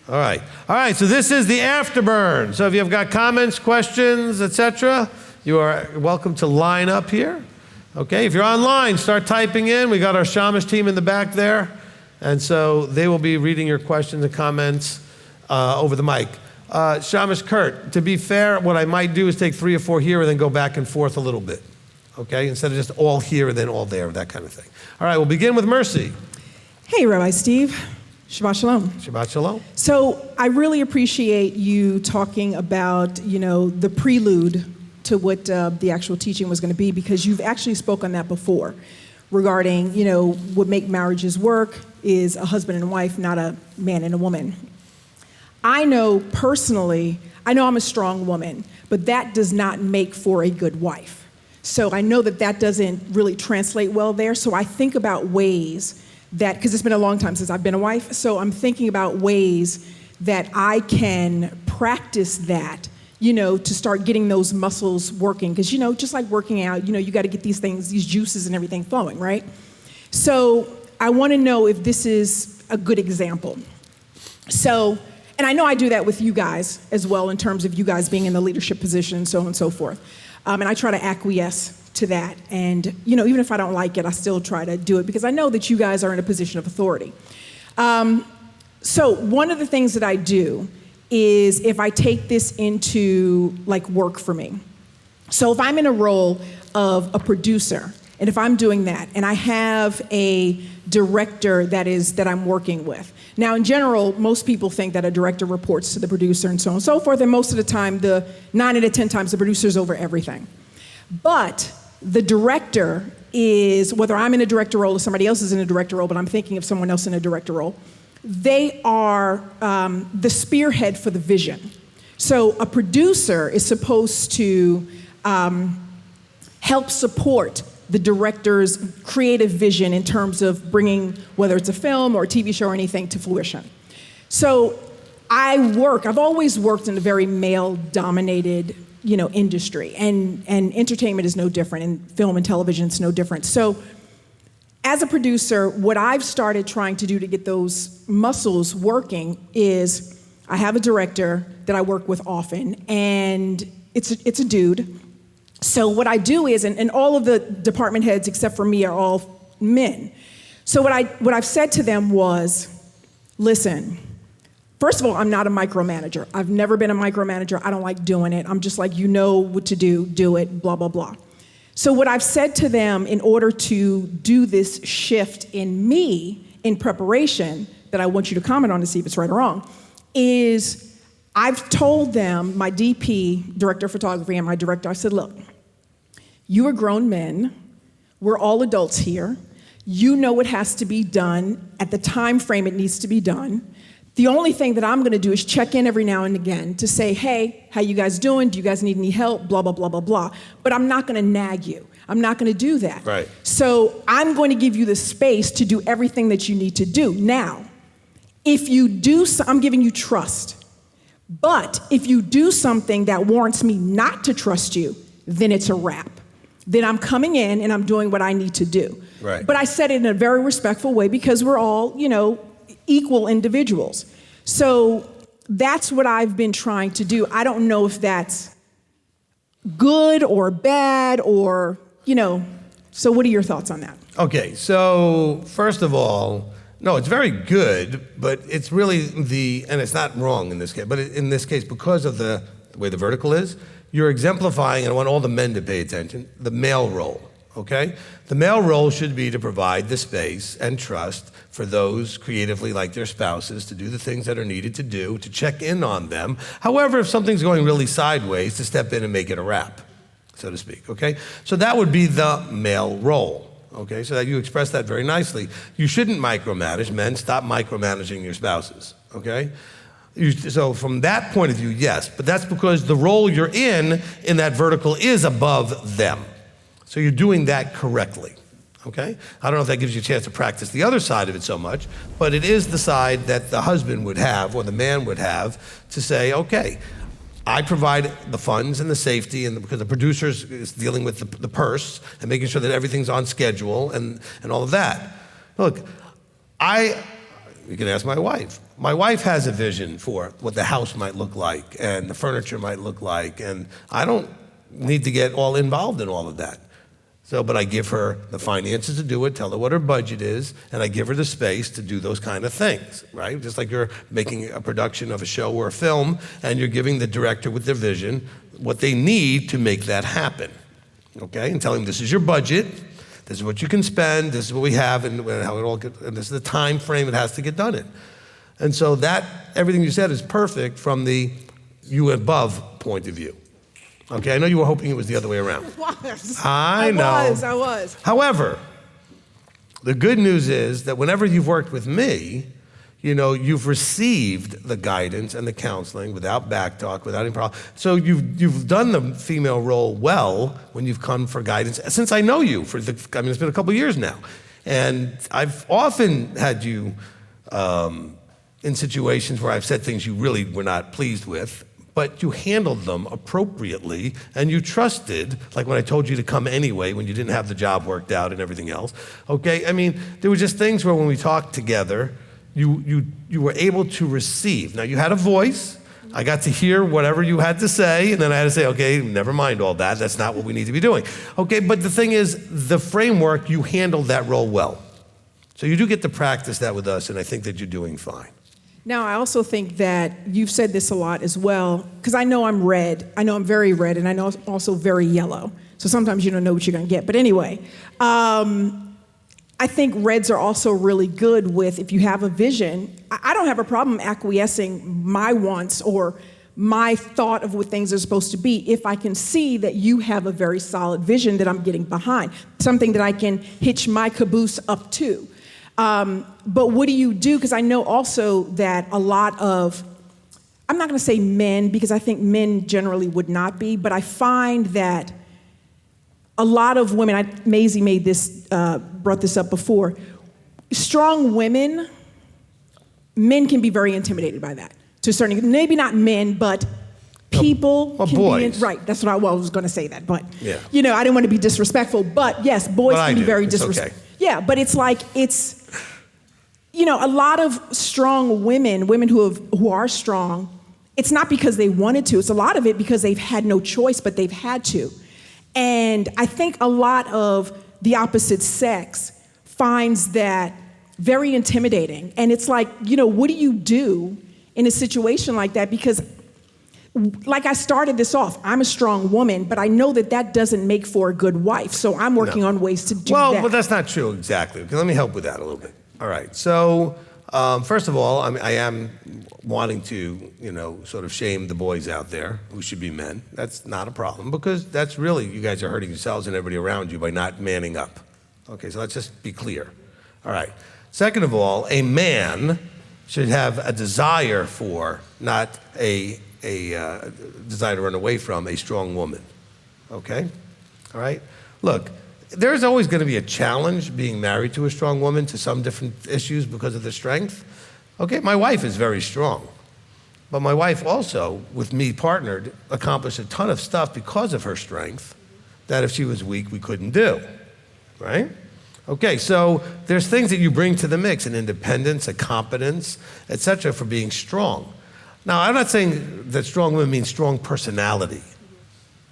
All right, so this is the Afterburn. So if you've got comments, questions, etc., you are welcome to line up here. Okay, if you're online, start typing in. We got our Shamash team in the back there. And so they will be reading your questions and comments over the mic. Shamash, Kurt, to be fair, what I might do is take 3 or 4 here and then go back and forth a little bit. Okay, instead of just all here and then all there, that kind of thing. All right, we'll begin with Mercy. Hey, Rabbi Steve. Shabbat shalom. Shabbat shalom. So I really appreciate you talking about, the prelude to what the actual teaching was going to be, because you've actually spoke on that before regarding, what make marriages work is a husband and a wife, not a man and a woman. I know personally, I'm a strong woman, but that does not make for a good wife. So I know that doesn't really translate well there. So I think about ways that, because it's been a long time since I've been a wife, so I'm thinking about ways that I can practice that, to start getting those muscles working. Because, just like working out, you got to get these things, these juices and everything flowing, right? So I want to know if this is a good example. So, and I know I do that with you guys as well, in terms of you guys being in the leadership position and so on and so forth. And I try to acquiesce to that. And, even if I don't like it, I still try to do it because I know that you guys are in a position of authority. So one of the things that I do is if I take this into like work for me. So if I'm in a role of a producer, and if I'm doing that, and I have a director that I'm working with. Now, in general, most people think that a director reports to the producer and so on and so forth, and most of the time, 9 out of 10 times, the producer's over everything. But the director is, whether I'm in a director role or somebody else is in a director role, but I'm thinking of someone else in a director role, they are the spearhead for the vision. So a producer is supposed to help support the director's creative vision in terms of bringing, whether it's a film or a TV show or anything, to fruition. So I've always worked in a very male-dominated, industry, and entertainment is no different, and film and television is no different. So as a producer, what I've started trying to do to get those muscles working is I have a director that I work with often, and it's a dude. So what I do is, and all of the department heads except for me are all men. So what I've said to them was, listen, first of all, I'm not a micromanager. I've never been a micromanager. I don't like doing it. I'm just like, what to do it, blah, blah, blah. So what I've said to them in order to do this shift in me in preparation, that I want you to comment on to see if it's right or wrong, is I've told them, my DP, director of photography, and my director, I said, look, you are grown men. We're all adults here. You know what has to be done at the time frame it needs to be done. The only thing that I'm going to do is check in every now and again to say, hey, how you guys doing? Do you guys need any help? Blah, blah, blah, blah, blah. But I'm not going to nag you. I'm not going to do that. Right. So I'm going to give you the space to do everything that you need to do. Now, if you do, I'm giving you trust. But if you do something that warrants me not to trust you, then it's a wrap. Then I'm coming in and I'm doing what I need to do. Right. But I said it in a very respectful way because we're all, equal individuals. So that's what I've been trying to do. I don't know if that's good or bad or, so what are your thoughts on that? Okay, so first of all, no, it's very good, but it's really and it's not wrong in this case, but in this case, because of the way the vertical is, you're exemplifying, and I want all the men to pay attention, the male role, okay? The male role should be to provide the space and trust for those creatively like their spouses to do the things that are needed to do, to check in on them. However, if something's going really sideways, to step in and make it a wrap, so to speak, okay? So that would be the male role, okay? So that you express that very nicely. You shouldn't micromanage. Men, stop micromanaging your spouses, okay? So from that point of view, yes, but that's because the role you're in that vertical is above them. So you're doing that correctly, okay? I don't know if that gives you a chance to practice the other side of it so much, but it is the side that the husband would have or the man would have to say, okay, I provide the funds and the safety, and because the producer is dealing with the purse and making sure that everything's on schedule and all of that. Look, you can ask my wife. My wife has a vision for what the house might look like and the furniture might look like, and I don't need to get all involved in all of that. So, but I give her the finances to do it, tell her what her budget is, and I give her the space to do those kind of things, right? Just like you're making a production of a show or a film, and you're giving the director with their vision what they need to make that happen, okay? And telling them this is your budget, this is what you can spend, this is what we have, and how it all and this is the time frame it has to get done in. And so that, everything you said is perfect from the you above point of view. Okay, I know you were hoping it was the other way around. It was. I know. I was. However, the good news is that whenever you've worked with me, you know, you've received the guidance and the counseling without backtalk, without any problem. So you've done the female role well when you've come for guidance, since I know you it's been a couple years now. And I've often had you in situations where I've said things you really were not pleased with, but you handled them appropriately, and you trusted, like when I told you to come anyway, when you didn't have the job worked out and everything else, okay? I mean, there were just things where when we talked together, you were able to receive. Now, you had a voice. I got to hear whatever you had to say, and then I had to say, okay, never mind all that. That's not what we need to be doing. Okay, but the thing is, the framework, you handled that role well. So you do get to practice that with us, and I think that you're doing fine. Now, I also think that you've said this a lot as well, because I know I'm red. I know I'm very red, and I know I'm also very yellow. So sometimes you don't know what you're going to get. But anyway, I think reds are also really good with, if you have a vision, I don't have a problem acquiescing my wants or my thought of what things are supposed to be if I can see that you have a very solid vision that I'm getting behind, something that I can hitch my caboose up to. But what do you do? Because I know also that a lot of, I'm not going to say men, because I think men generally would not be, but I find that a lot of women, Maisie made this, brought this up before, strong women, men can be very intimidated by that. To a certain, maybe not men, but people can boys. be, right, that's what I was going to say that, but, yeah. You know, I didn't want to be disrespectful, but yes, boys can be very disrespectful. Okay. Yeah, but it's like, you know, a lot of strong women who are strong, it's not because they wanted to, it's a lot of it because they've had no choice, but they've had to. And I think a lot of the opposite sex finds that very intimidating. And it's like, you know, what do you do in a situation like that? Because like I started this off, I'm a strong woman, but I know that that doesn't make for a good wife. So I'm working on ways to do that. Well, but that's not true exactly. Let me help with that a little bit. All right. So first of all, I am wanting to, you know, sort of shame the boys out there who should be men. That's not a problem, because that's really, you guys are hurting yourselves and everybody around you by not manning up. Okay, so let's just be clear. All right. Second of all, a man should have a desire for, not a desire to run away from, a strong woman. Okay? All right? Look, there's always going to be a challenge being married to a strong woman to some different issues because of the strength. Okay, my wife is very strong. But my wife also, with me partnered, accomplished a ton of stuff because of her strength that if she was weak, we couldn't do. Right? Okay, so there's things that you bring to the mix, an independence, a competence, etc., for being strong. Now, I'm not saying that strong women means strong personality.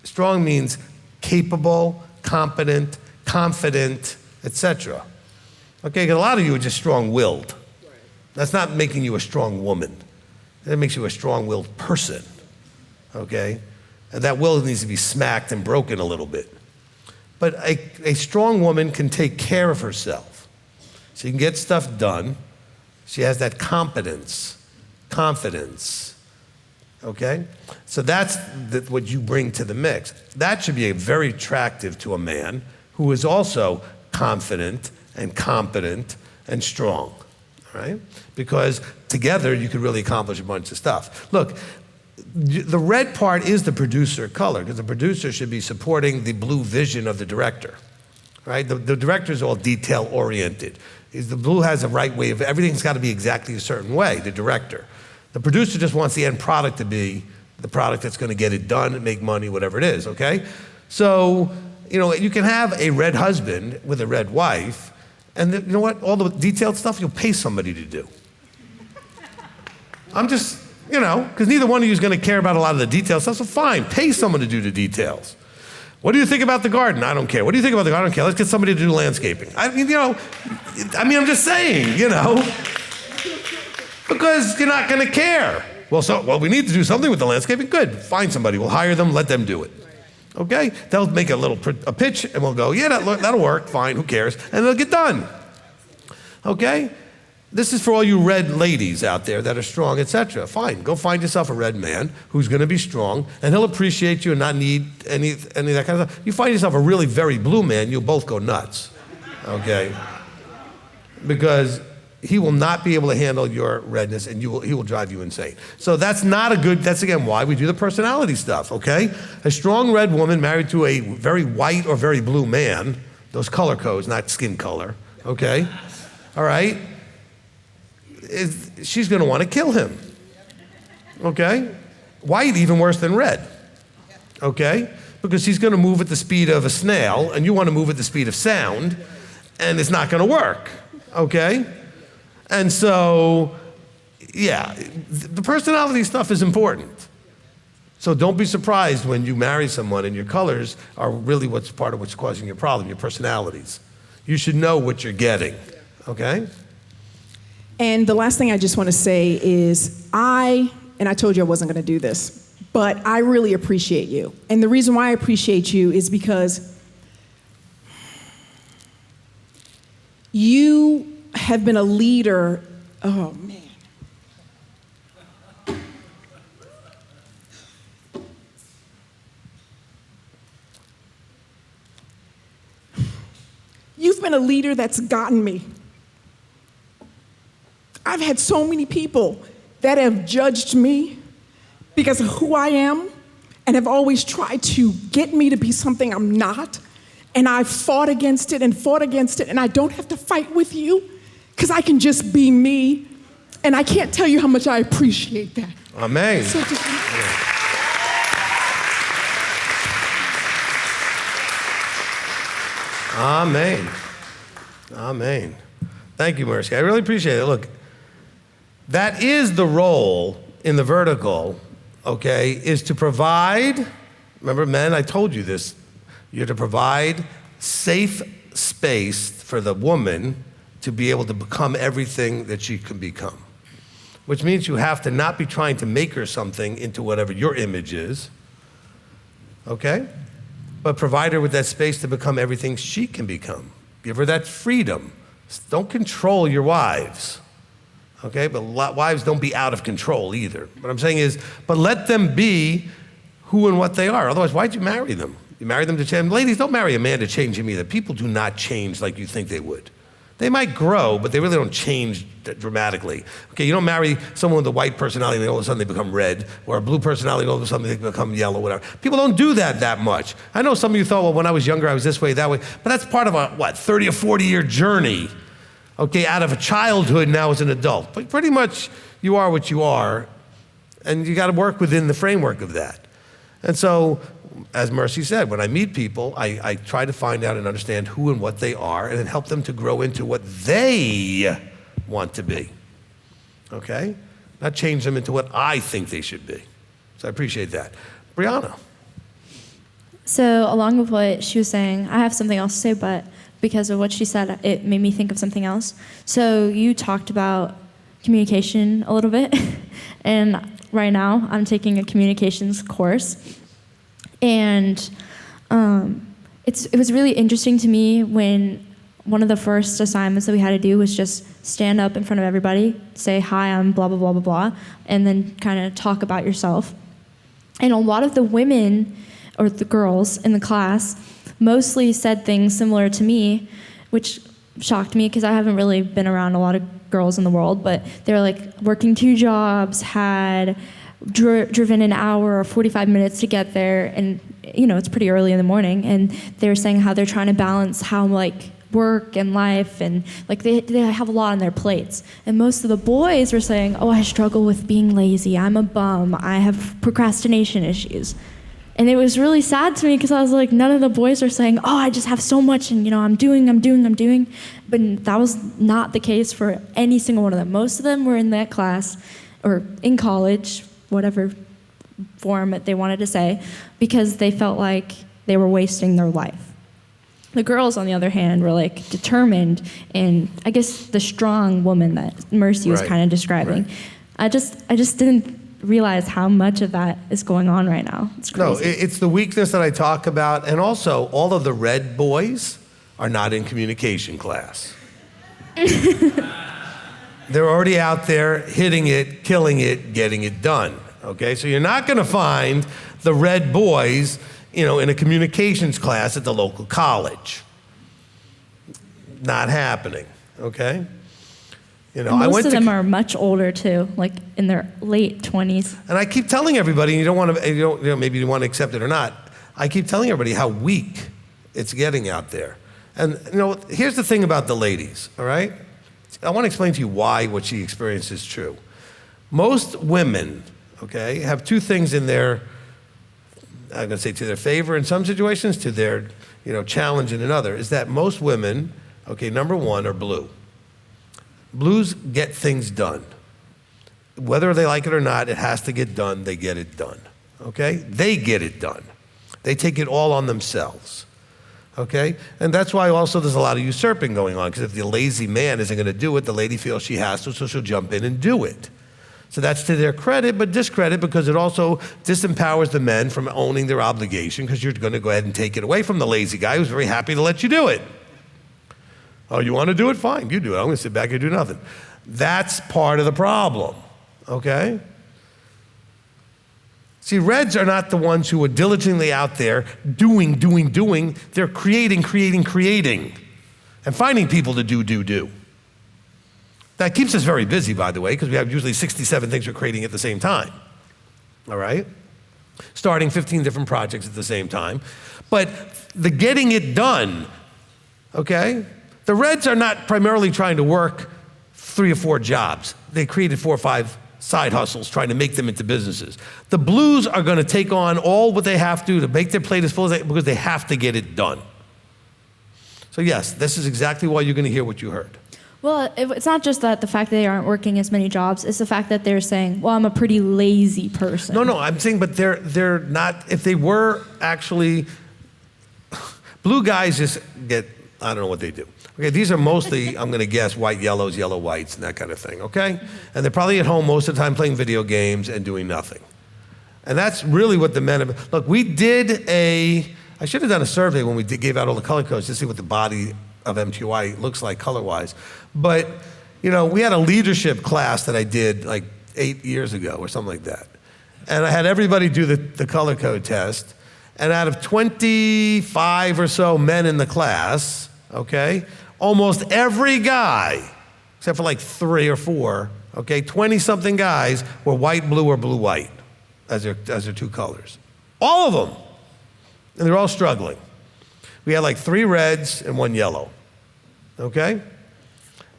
Strong means capable, competent, confident, etc. Okay, a lot of you are just strong-willed. That's not making you a strong woman. That makes you a strong-willed person, okay? And that will needs to be smacked and broken a little bit. But a strong woman can take care of herself. She can get stuff done. She has that competence, confidence, okay? So that's what you bring to the mix. That should be very attractive to a man who is also confident and competent and strong, all right? Because together you could really accomplish a bunch of stuff. Look, the red part is the producer color, because the producer should be supporting the blue vision of the director, right? The director is all detail-oriented. The blue has a right way of, everything's got to be exactly a certain way, the director. The producer just wants the end product to be the product that's going to get it done and make money, whatever it is, okay? So, you know, you can have a red husband with a red wife, and you know what? All the detailed stuff you'll pay somebody to do. I'm just, because neither one of you is going to care about a lot of the details. So fine, pay someone to do the details. What do you think about the garden? I don't care. What do you think about the garden? I don't care. Let's get somebody to do landscaping. I'm just saying, because you're not going to care. Well, we need to do something with the landscaping. Good. Find somebody. We'll hire them. Let them do it. Okay? They'll make a pitch, and we'll go, yeah, that'll work. Fine. Who cares? And it'll get done. Okay? This is for all you red ladies out there that are strong, etc. Fine. Go find yourself a red man who's going to be strong, and he'll appreciate you and not need any of that kind of stuff. You find yourself a really very blue man, you'll both go nuts. Okay? Because he will not be able to handle your redness, and he will drive you insane. So that's again why we do the personality stuff, okay? A strong red woman married to a very white or very blue man, those color codes, not skin color, okay? All right? She's going to want to kill him, okay? White, even worse than red, okay? Because he's going to move at the speed of a snail, and you want to move at the speed of sound, and it's not going to work, okay? And so, yeah, the personality stuff is important. So don't be surprised when you marry someone and your colors are really part of what's causing your problem, your personalities. You should know what you're getting, okay? And the last thing I just want to say is and I told you I wasn't going to do this, but I really appreciate you. And the reason why I appreciate you is because you have been a leader. Oh, man. You've been a leader that's gotten me. I've had so many people that have judged me because of who I am and have always tried to get me to be something I'm not. And I've fought against it, and I don't have to fight with you because I can just be me. And I can't tell you how much I appreciate that. Amen. So Amen. Amen. Thank you, Mercy. I really appreciate it. Look, that is the role in the vertical, okay, is to provide, remember men, I told you this, you're to provide safe space for the woman to be able to become everything that she can become. Which means you have to not be trying to make her something into whatever your image is, okay? But provide her with that space to become everything she can become. Give her that freedom. Don't control your wives, okay? But wives don't be out of control either. What I'm saying is, but let them be who and what they are. Otherwise, why'd you marry them? You marry them to change. Ladies, don't marry a man to change him either. People do not change like you think they would. They might grow, but they really don't change dramatically. Okay, you don't marry someone with a white personality and all of a sudden they become red, or a blue personality and all of a sudden they become yellow, whatever. People don't do that much. I know some of you thought, well, when I was younger, I was this way, that way, but that's part of a, 30 or 40 year journey, okay, out of a childhood now as an adult. But pretty much you are what you are, and you gotta work within the framework of that. And so, as Mercy said, when I meet people, I try to find out and understand who and what they are and then help them to grow into what they want to be, okay? Not change them into what I think they should be. So I appreciate that. Brianna. So along with what she was saying, I have something else to say, but because of what she said, it made me think of something else. So you talked about communication a little bit, and right now I'm taking a communications course. And it was really interesting to me when one of the first assignments that we had to do was just stand up in front of everybody, say, hi, I'm blah, blah, blah, blah, blah, and then kind of talk about yourself. And a lot of the women, or the girls in the class, mostly said things similar to me, which shocked me because I haven't really been around a lot of girls in the world, but they were like working 2 jobs, had driven an hour or 45 minutes to get there, and it's pretty early in the morning, and they were saying how they're trying to balance how work and life, and they have a lot on their plates. And most of the boys were saying, oh, I struggle with being lazy, I'm a bum, I have procrastination issues. And it was really sad to me because I was like, none of the boys are saying, oh, I just have so much, and I'm doing. But that was not the case for any single one of them. Most of them were in that class, or in college, whatever form they wanted to say, because they felt like they were wasting their life. The girls, on the other hand, were like determined, and I guess the strong woman that Mercy was kind of describing. Right. I just didn't realize how much of that is going on right now. It's crazy. No, it's the weakness that I talk about, and also all of the red boys are not in communication class. They're already out there hitting it, killing it, getting it done. Okay, so you're not going to find the red boys, in a communications class at the local college. Not happening. Okay. Most of them are much older too, like in their late 20s. And I keep telling everybody, you don't want to, maybe you want to accept it or not. I keep telling everybody how weak it's getting out there. And here's the thing about the ladies. All right, I want to explain to you why what she experienced is true. Most women, okay, have two things in their, I'm going to say to their favor in some situations, to their, challenge in another, is that most women, okay, number one, are blue. Blues get things done. Whether they like it or not, it has to get done, they get it done, okay? They get it done. They take it all on themselves, okay? And that's why also there's a lot of usurping going on, because if the lazy man isn't going to do it, the lady feels she has to, so she'll jump in and do it. So that's to their credit, but discredit, because it also disempowers the men from owning their obligation, because you're going to go ahead and take it away from the lazy guy who's very happy to let you do it. Oh, you want to do it? Fine, you do it. I'm going to sit back and do nothing. That's part of the problem, okay? See, reds are not the ones who are diligently out there doing. They're creating, and finding people to do. That keeps us very busy, by the way, because we have usually 67 things we're creating at the same time, all right? Starting 15 different projects at the same time. But the getting it done, okay? The reds are not primarily trying to work 3 or 4 jobs. They created 4 or 5 side hustles trying to make them into businesses. The blues are going to take on all what they have to make their plate as full as because they have to get it done. So yes, this is exactly why you're going to hear what you heard. Well, it's not just that the fact that they aren't working as many jobs, it's the fact that they're saying, well, I'm a pretty lazy person. No, I'm saying, but they're not, if they were actually, blue guys just get, I don't know what they do. Okay, these are mostly, I'm going to guess, white yellows, yellow whites, and that kind of thing, okay? And they're probably at home most of the time playing video games and doing nothing. And that's really what the men have. Look, we did I should have done a survey when we gave out all the color codes to see what the body of m.t.o.i looks like color-wise. But, we had a leadership class that I did like 8 years ago or something like that. And I had everybody do the color code test. And out of 25 or so men in the class, okay, almost every guy, except for like 3 or 4, okay, 20-something guys were white, blue, or blue-white as their 2 colors. All of them. And they're all struggling. We had like 3 reds and 1 yellow, okay?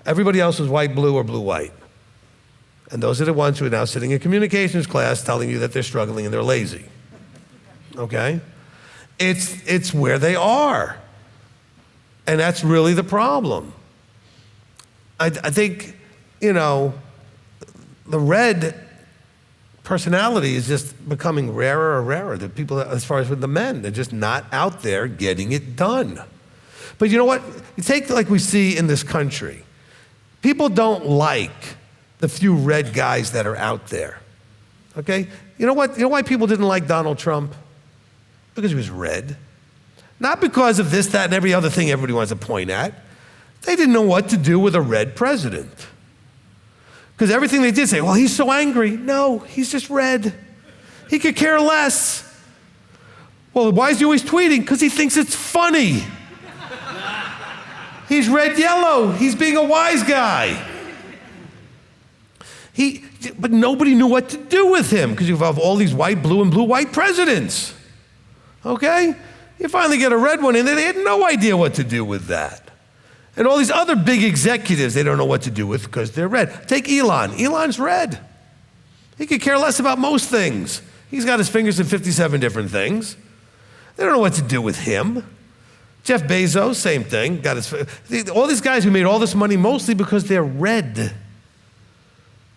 Everybody else was white, blue, or blue-white. And those are the ones who are now sitting in communications class telling you that they're struggling and they're lazy, okay? It's where they are. And that's really the problem. I think, the red personality is just becoming rarer and rarer. The people, as far as with the men, they're just not out there getting it done. But you know what? You take like we see in this country. People don't like the few red guys that are out there. Okay? You know what? You know why people didn't like Donald Trump? Because he was red. Not because of this, that, and every other thing everybody wants to point at. They didn't know what to do with a red president. Because everything they did say, well, he's so angry. No, he's just red. He could care less. Well, why is he always tweeting? Because he thinks it's funny. He's red yellow. He's being a wise guy. But nobody knew what to do with him because you have all these white, blue, and blue-white presidents. Okay? You finally get a red one in there, they had no idea what to do with that. And all these other big executives, they don't know what to do with because they're red. Take Elon. Elon's red. He could care less about most things. He's got his fingers in 57 different things. They don't know what to do with him. Jeff Bezos, same thing. All these guys who made all this money mostly because they're red.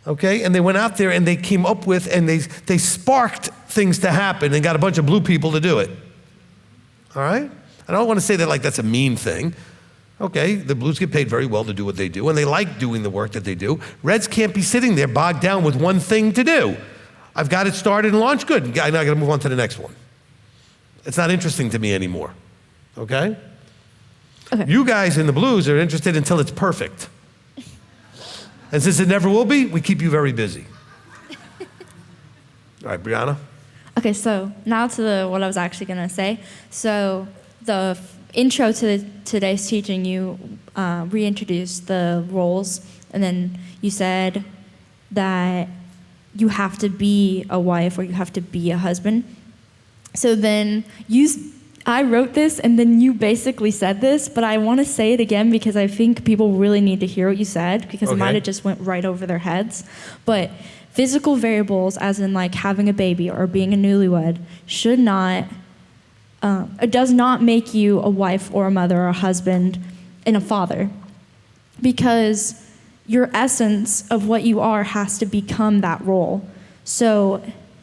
okay? And they went out there and they came up with, and they sparked things to happen and got a bunch of blue people to do it, all right? I don't want to say that like that's a mean thing. Okay, the blues get paid very well to do what they do, and they like doing the work that they do. Reds can't be sitting there bogged down with one thing to do. I've got it started and launched, good. Now I got to move on to the next one. It's not interesting to me anymore, okay? You guys in the blues are interested until it's perfect. And since it never will be, we keep you very busy. All right, Brianna? Okay, so now to what I was actually going to say. So the intro to today's teaching, you reintroduced the roles, and then you said that you have to be a wife or you have to be a husband. So then I wrote this, and then you basically said this, but I want to say it again because I think people really need to hear what you said, because it might have just went right over their heads. But physical variables, as in like having a baby or being a newlywed, should not, it does not make you a wife or a mother or a husband and a father, because your essence of what you are has to become that role. So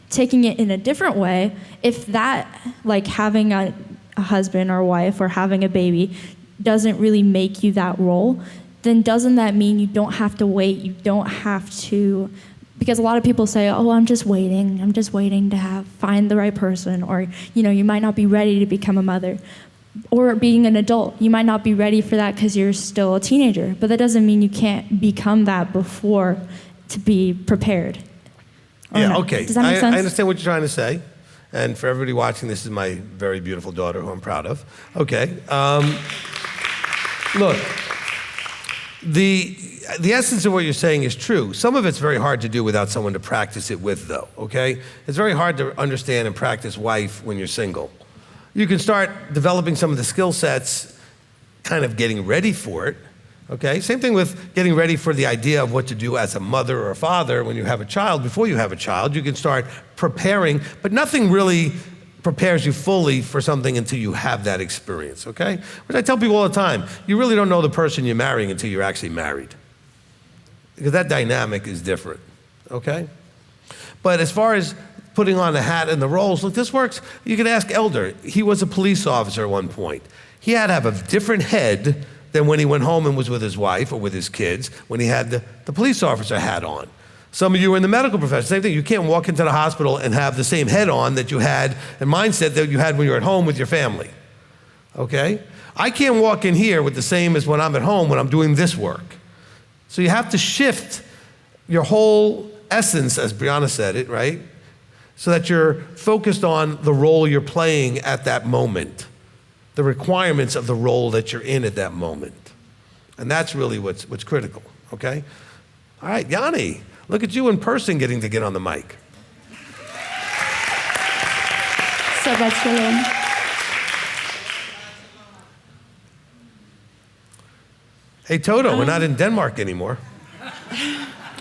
taking it in a different way, if that, like having a husband or a wife or having a baby doesn't really make you that role, then doesn't that mean you don't have to wait, you don't have to, because a lot of people say, oh, I'm just waiting to find the right person, or, you might not be ready to become a mother. Or being an adult, you might not be ready for that because you're still a teenager, but that doesn't mean you can't become that before to be prepared. Yeah, okay. Does that make sense? I understand what you're trying to say. And for everybody watching, this is my very beautiful daughter who I'm proud of. Okay. Look, the essence of what you're saying is true. Some of it's very hard to do without someone to practice it with, though, okay? It's very hard to understand and practice wife when you're single. You can start developing some of the skill sets, kind of getting ready for it, okay? Same thing with getting ready for the idea of what to do as a mother or a father when you have a child. Before you have a child, you can start preparing, but nothing really prepares you fully for something until you have that experience, okay? Which I tell people all the time, you really don't know the person you're marrying until you're actually married, because that dynamic is different, okay? But as far as putting on the hat and the roles, look, this works. You can ask Elder. He was a police officer at one point. He had to have a different head than when he went home and was with his wife or with his kids, when he had the police officer hat on. Some of you are in the medical profession, same thing. You can't walk into the hospital and have the same head on that you had and mindset that you had when you were at home with your family, okay? I can't walk in here with the same as when I'm at home when I'm doing this work. So you have to shift your whole essence, as Brianna said it, right? So that you're focused on the role you're playing at that moment, the requirements of the role that you're in at that moment. And that's really what's critical, okay? All right, Yanni, look at you in person getting to get on the mic. Shabbat shalom. Hey, Toto, we're not in Denmark anymore.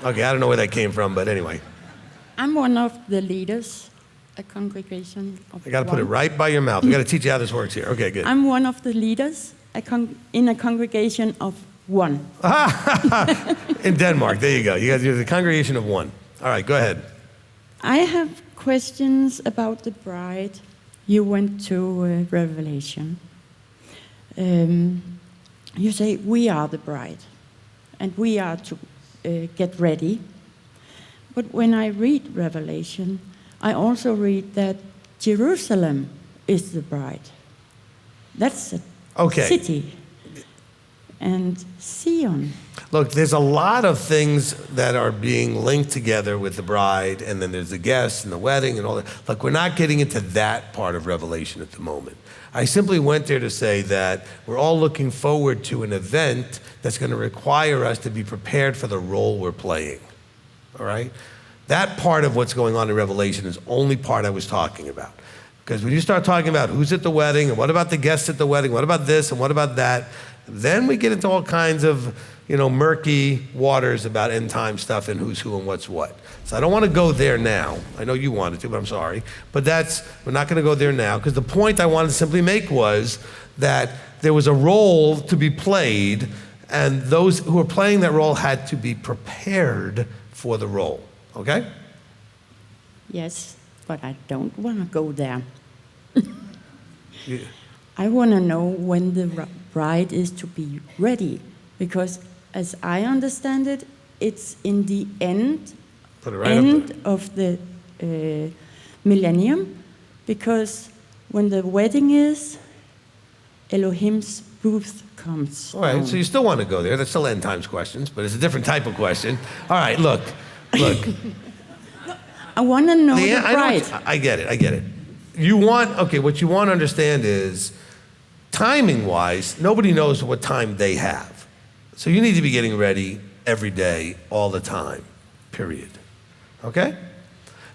Okay, I don't know where that came from, but anyway. I'm one of the leaders, a congregation of I got to put it right by your mouth. We got to teach you how this works here. Okay, good. I'm one of the leaders in a congregation of one. In Denmark, there you go. You're the congregation of one. All right, go ahead. I have questions about the bride. You went to Revelation. You say, we are the bride, and we are to get ready. But when I read Revelation, I also read that Jerusalem is the bride. That's a city. And Zion. Look, there's a lot of things that are being linked together with the bride, and then there's the guests and the wedding and all that. Look, we're not getting into that part of Revelation at the moment. I simply went there to say that we're all looking forward to an event that's going to require us to be prepared for the role we're playing. All right? That part of what's going on in Revelation is only part I was talking about. Because when you start talking about who's at the wedding, and what about the guests at the wedding, what about this, and what about that, then we get into all kinds of, murky waters about end time stuff and who's who and what's what. So I don't want to go there now. I know you wanted to, but I'm sorry. But we're not going to go there now, because the point I wanted to simply make was that there was a role to be played, And those who were playing that role had to be prepared for the role, okay? Yes, but I don't want to go there. Yeah. I want to know when the bride is to be ready, because as I understand it, it's in the end, Put it right up end there. of the millennium, because when the wedding is, Elohim's booth comes. All right, down. so you still want to go there. That's still end times questions, but it's a different type of question. All right, look. I want to know the I bride. I get it. What you want to understand is, timing-wise, nobody knows what time they have. So you need to be getting ready every day, all the time, period. Okay?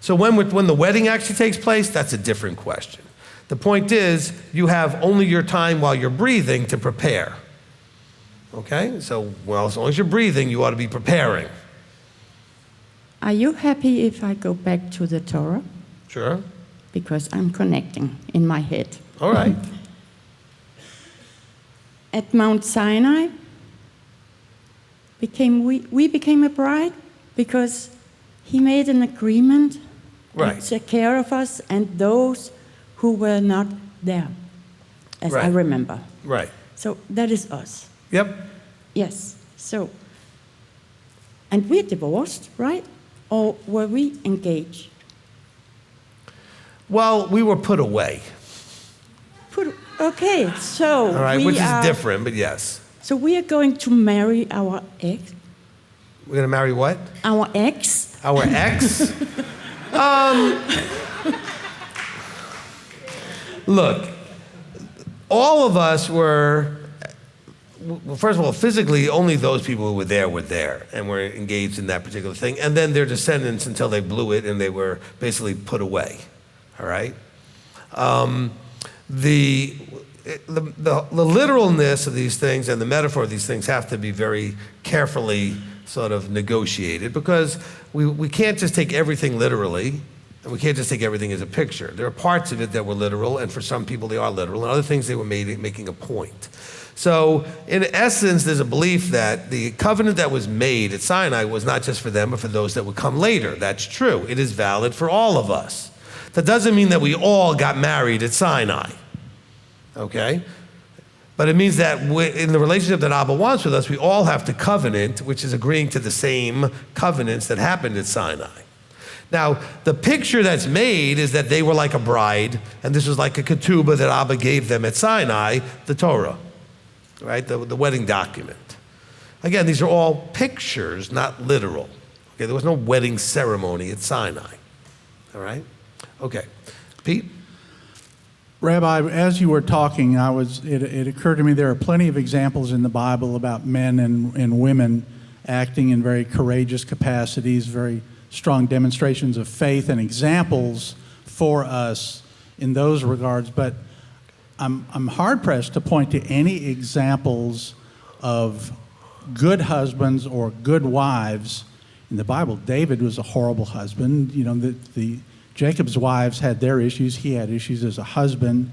So when the wedding actually takes place, that's a different question. The point is, you have only your time while you're breathing to prepare. Okay? So, well, as long as you're breathing, you ought to be preparing. Are you happy if I go back to the Torah? Sure? Because I'm connecting in my head. All right. At Mount Sinai, we became a bride because he made an agreement Right. to take care of us and those who were not there, as I Right. remember. Right. So that is us. Yep. Yes. So, and we're divorced, right? Or were we engaged? Well, we were put away. Okay, so All right, we which is are, different, but yes. So we are going to marry our ex. We're going to marry what? Our ex. Our ex? Look, all of us were, well, first of all, physically, only those people who were there and were engaged in that particular thing. And then their descendants until they blew it and they were basically put away. All right? The literalness of these things and the metaphor of these things have to be very carefully sort of negotiated, because we can't just take everything literally, and we can't just take everything as a picture. There are parts of it that were literal, and for some people they are literal, and other things they were making a point. So in essence, there's a belief that the covenant that was made at Sinai was not just for them, but for those that would come later. That's true. It is valid for all of us. That doesn't mean that we all got married at Sinai, okay? But it means that in the relationship that Abba wants with us, we all have to covenant, which is agreeing to the same covenants that happened at Sinai. Now, the picture that's made is that they were like a bride, and this was like a ketubah that Abba gave them at Sinai, the Torah, right? The wedding document. Again, these are all pictures, not literal. Okay, there was no wedding ceremony at Sinai, all right? Okay, Pete? Rabbi, as you were talking, it occurred to me there are plenty of examples in the Bible about men and women acting in very courageous capacities, very strong demonstrations of faith and examples for us in those regards. But I'm hard-pressed to point to any examples of good husbands or good wives in the Bible. David was a horrible husband. You know, the Jacob's wives had their issues. He had issues as a husband.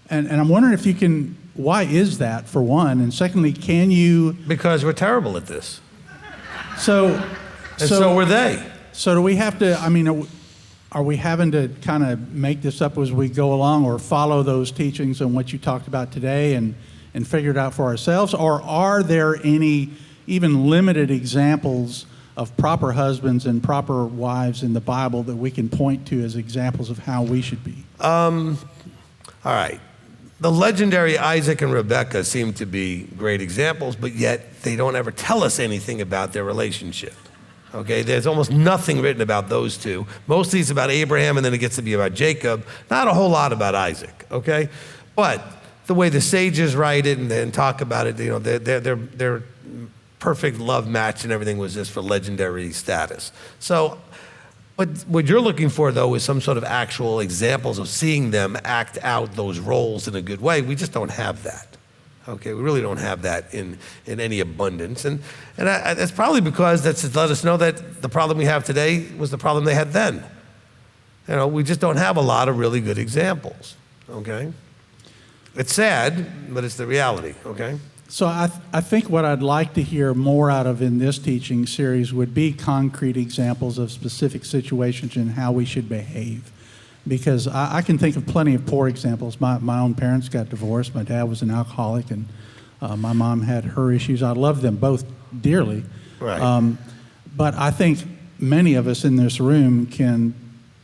And I'm wondering if you can, why is that, for one? And secondly, can you... Because we're terrible at this. So were they. So do we have to, I mean, are we having to kind of make this up as we go along, or follow those teachings and what you talked about today and figure it out for ourselves? Or are there any even limited examples of proper husbands and proper wives in the Bible that we can point to as examples of how we should be? All right. The legendary Isaac and Rebekah seem to be great examples, but yet they don't ever tell us anything about their relationship. Okay, there's almost nothing written about those two. Mostly it's about Abraham, and then it gets to be about Jacob. Not a whole lot about Isaac, okay? But the way the sages write it and talk about it, you know, their perfect love match and everything was just for legendary status. So what you're looking for, though, is some sort of actual examples of seeing them act out those roles in a good way. We just don't have that. Okay, we really don't have that in any abundance. And that's probably because that's to let us know that the problem we have today was the problem they had then. You know, we just don't have a lot of really good examples, okay? It's sad, but it's the reality, okay? So I think what I'd like to hear more out of in this teaching series would be concrete examples of specific situations and how we should behave. Because I can think of plenty of poor examples. My own parents got divorced. My dad was an alcoholic, and my mom had her issues. I love them both dearly. Right. But I think many of us in this room can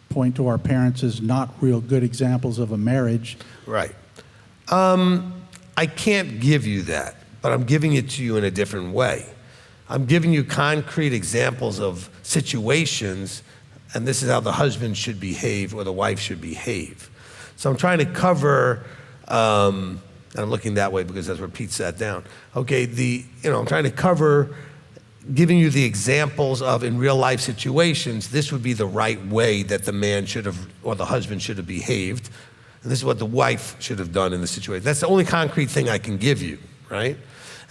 point to our parents as not real good examples of a marriage. Right. I can't give you that, but I'm giving it to you in a different way. I'm giving you concrete examples of situations, and this is how the husband should behave or the wife should behave. So I'm trying to cover, and I'm looking that way because that's where Pete sat down. Okay, I'm trying to cover giving you the examples of in real life situations, this would be the right way that the man should have, or the husband should have behaved. And this is what the wife should have done in the situation. That's the only concrete thing I can give you, right?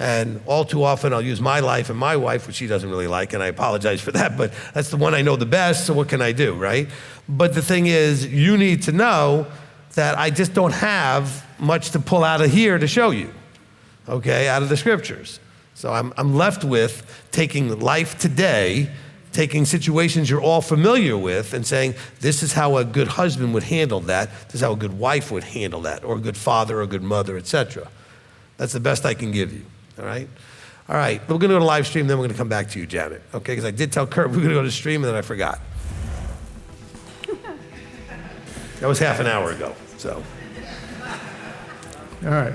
And all too often I'll use my life and my wife, which she doesn't really like, and I apologize for that, but that's the one I know the best, so what can I do, right? But the thing is, you need to know that I just don't have much to pull out of here to show you, okay, out of the scriptures. So I'm left with taking life today, taking situations you're all familiar with and saying, this is how a good husband would handle that, this is how a good wife would handle that, or a good father or a good mother, etc. That's the best I can give you, all right? All right, we're gonna go to live stream, then we're gonna come back to you, Janet, okay? Because I did tell Kurt we were gonna go to stream and then I forgot. That was half an hour ago, so. All right.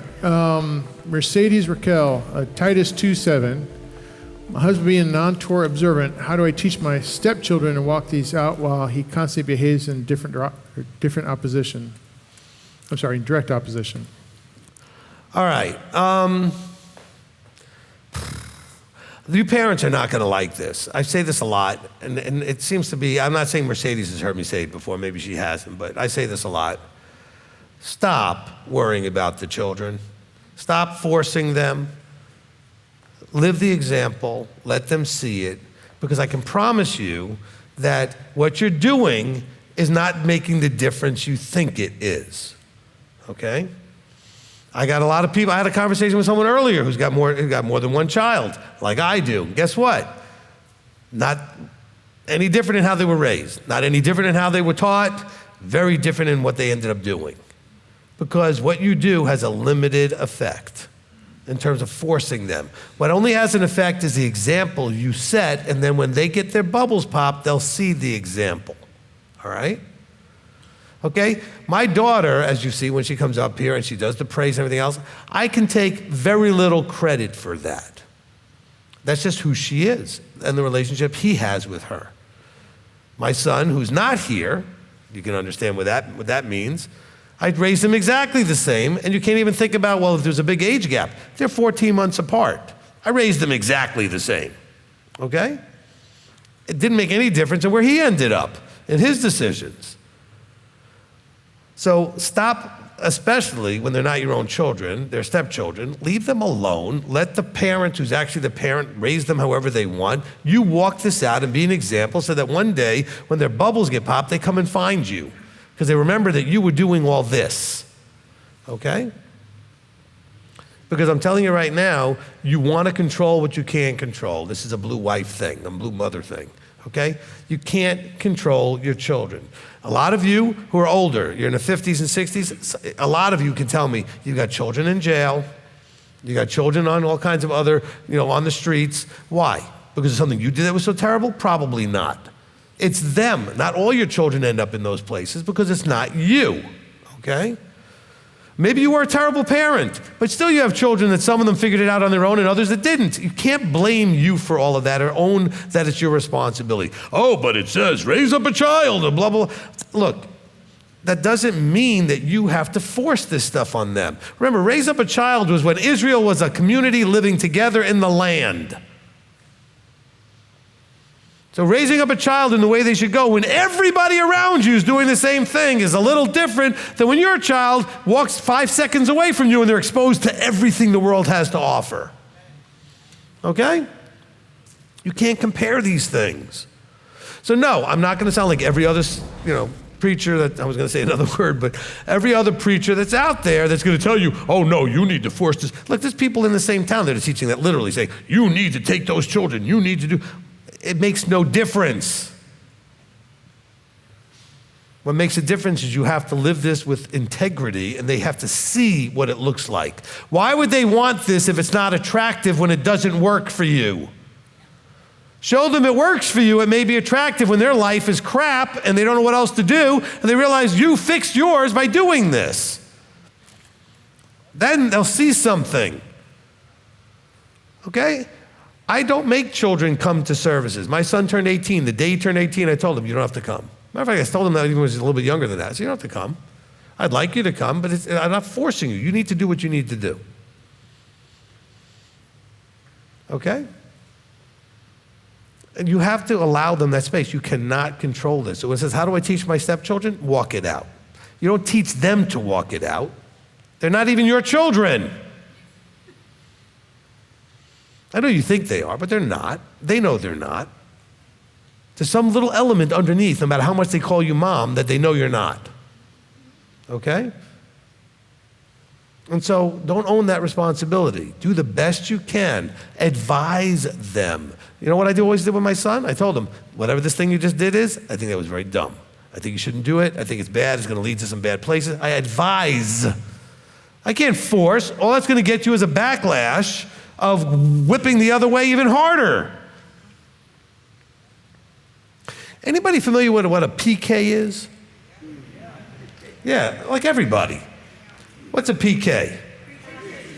Mercedes Raquel, Titus 2:7. My husband being non-Torah observant, how do I teach my stepchildren to walk these out while he constantly behaves in direct opposition? All right. You parents are not going to like this. I say this a lot, and it seems to be, I'm not saying Mercedes has heard me say it before, maybe she hasn't, but I say this a lot. Stop worrying about the children. Stop forcing them. Live the example, let them see it, because I can promise you that what you're doing is not making the difference you think it is, okay? I got a lot of people, I had a conversation with someone earlier who got more than one child, like I do. Guess what? Not any different in how they were raised, not any different in how they were taught, very different in what they ended up doing. Because what you do has a limited effect in terms of forcing them. What only has an effect is the example you set, and then when they get their bubbles popped, they'll see the example, all right? Okay, my daughter, as you see when she comes up here and she does the praise and everything else, I can take very little credit for that. That's just who she is and the relationship he has with her. My son, who's not here, you can understand what that means, I'd raised them exactly the same, and you can't even think about, well, if there's a big age gap. They're 14 months apart. I raised them exactly the same, okay? It didn't make any difference in where he ended up in his decisions. So stop, especially when they're not your own children, they're stepchildren, leave them alone. Let the parent, who's actually the parent, raise them however they want. You walk this out and be an example so that one day when their bubbles get popped, they come and find you. Because they remember that you were doing all this, okay? Because I'm telling you right now, you want to control what you can't control. This is a blue wife thing, a blue mother thing, okay? You can't control your children. A lot of you who are older, you're in the 50s and 60s, a lot of you can tell me you've got children in jail, you got children on all kinds of other, on the streets. Why? Because of something you did that was so terrible? Probably not. It's them. Not all your children end up in those places because it's not you, okay? Maybe you were a terrible parent, but still you have children that some of them figured it out on their own and others that didn't. You can't blame you for all of that or own that it's your responsibility. Oh, but it says raise up a child and blah, blah, blah. Look, that doesn't mean that you have to force this stuff on them. Remember, raise up a child was when Israel was a community living together in the land. So raising up a child in the way they should go when everybody around you is doing the same thing is a little different than when your child walks 5 seconds away from you and they're exposed to everything the world has to offer. Okay? You can't compare these things. So no, I'm not going to sound like every other, preacher that, I was going to say another word, but every other preacher that's out there that's going to tell you, oh no, you need to force this. Look, there's people in the same town that are teaching that literally saying, you need to take those children, you need to do. It makes no difference. What makes a difference is you have to live this with integrity, and they have to see what it looks like. Why would they want this if it's not attractive when it doesn't work for you? Show them it works for you. It may be attractive when their life is crap and they don't know what else to do, and they realize you fixed yours by doing this. Then they'll see something. Okay? I don't make children come to services. My son turned 18. The day he turned 18, I told him, you don't have to come. Matter of fact, I told him that even when he was a little bit younger than that. So you don't have to come. I'd like you to come, but I'm not forcing you. You need to do what you need to do. Okay? And you have to allow them that space. You cannot control this. So when it says, how do I teach my stepchildren? Walk it out. You don't teach them to walk it out. They're not even your children. I know you think they are, but they're not. They know they're not. There's some little element underneath, no matter how much they call you mom, that they know you're not. Okay? And so don't own that responsibility. Do the best you can. Advise them. You know what I always did with my son? I told him, whatever this thing you just did is, I think that was very dumb. I think you shouldn't do it. I think it's bad. It's going to lead to some bad places. I advise. I can't force. All that's going to get you is a backlash of whipping the other way even harder. Anybody familiar with what a PK is? Yeah, like everybody. What's a PK?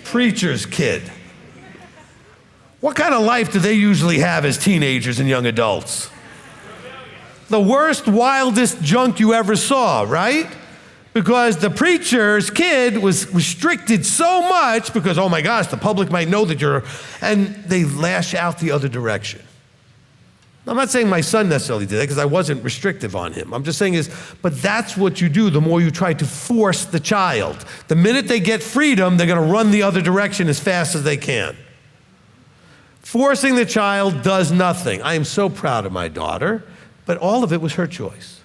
Preacher's kid. What kind of life do they usually have as teenagers and young adults? The worst, wildest junk you ever saw, right? Because the preacher's kid was restricted so much because, oh my gosh, the public might know that and they lash out the other direction. I'm not saying my son necessarily did that because I wasn't restrictive on him. I'm just saying but that's what you do the more you try to force the child. The minute they get freedom, they're going to run the other direction as fast as they can. Forcing the child does nothing. I am so proud of my daughter, but all of it was her choice.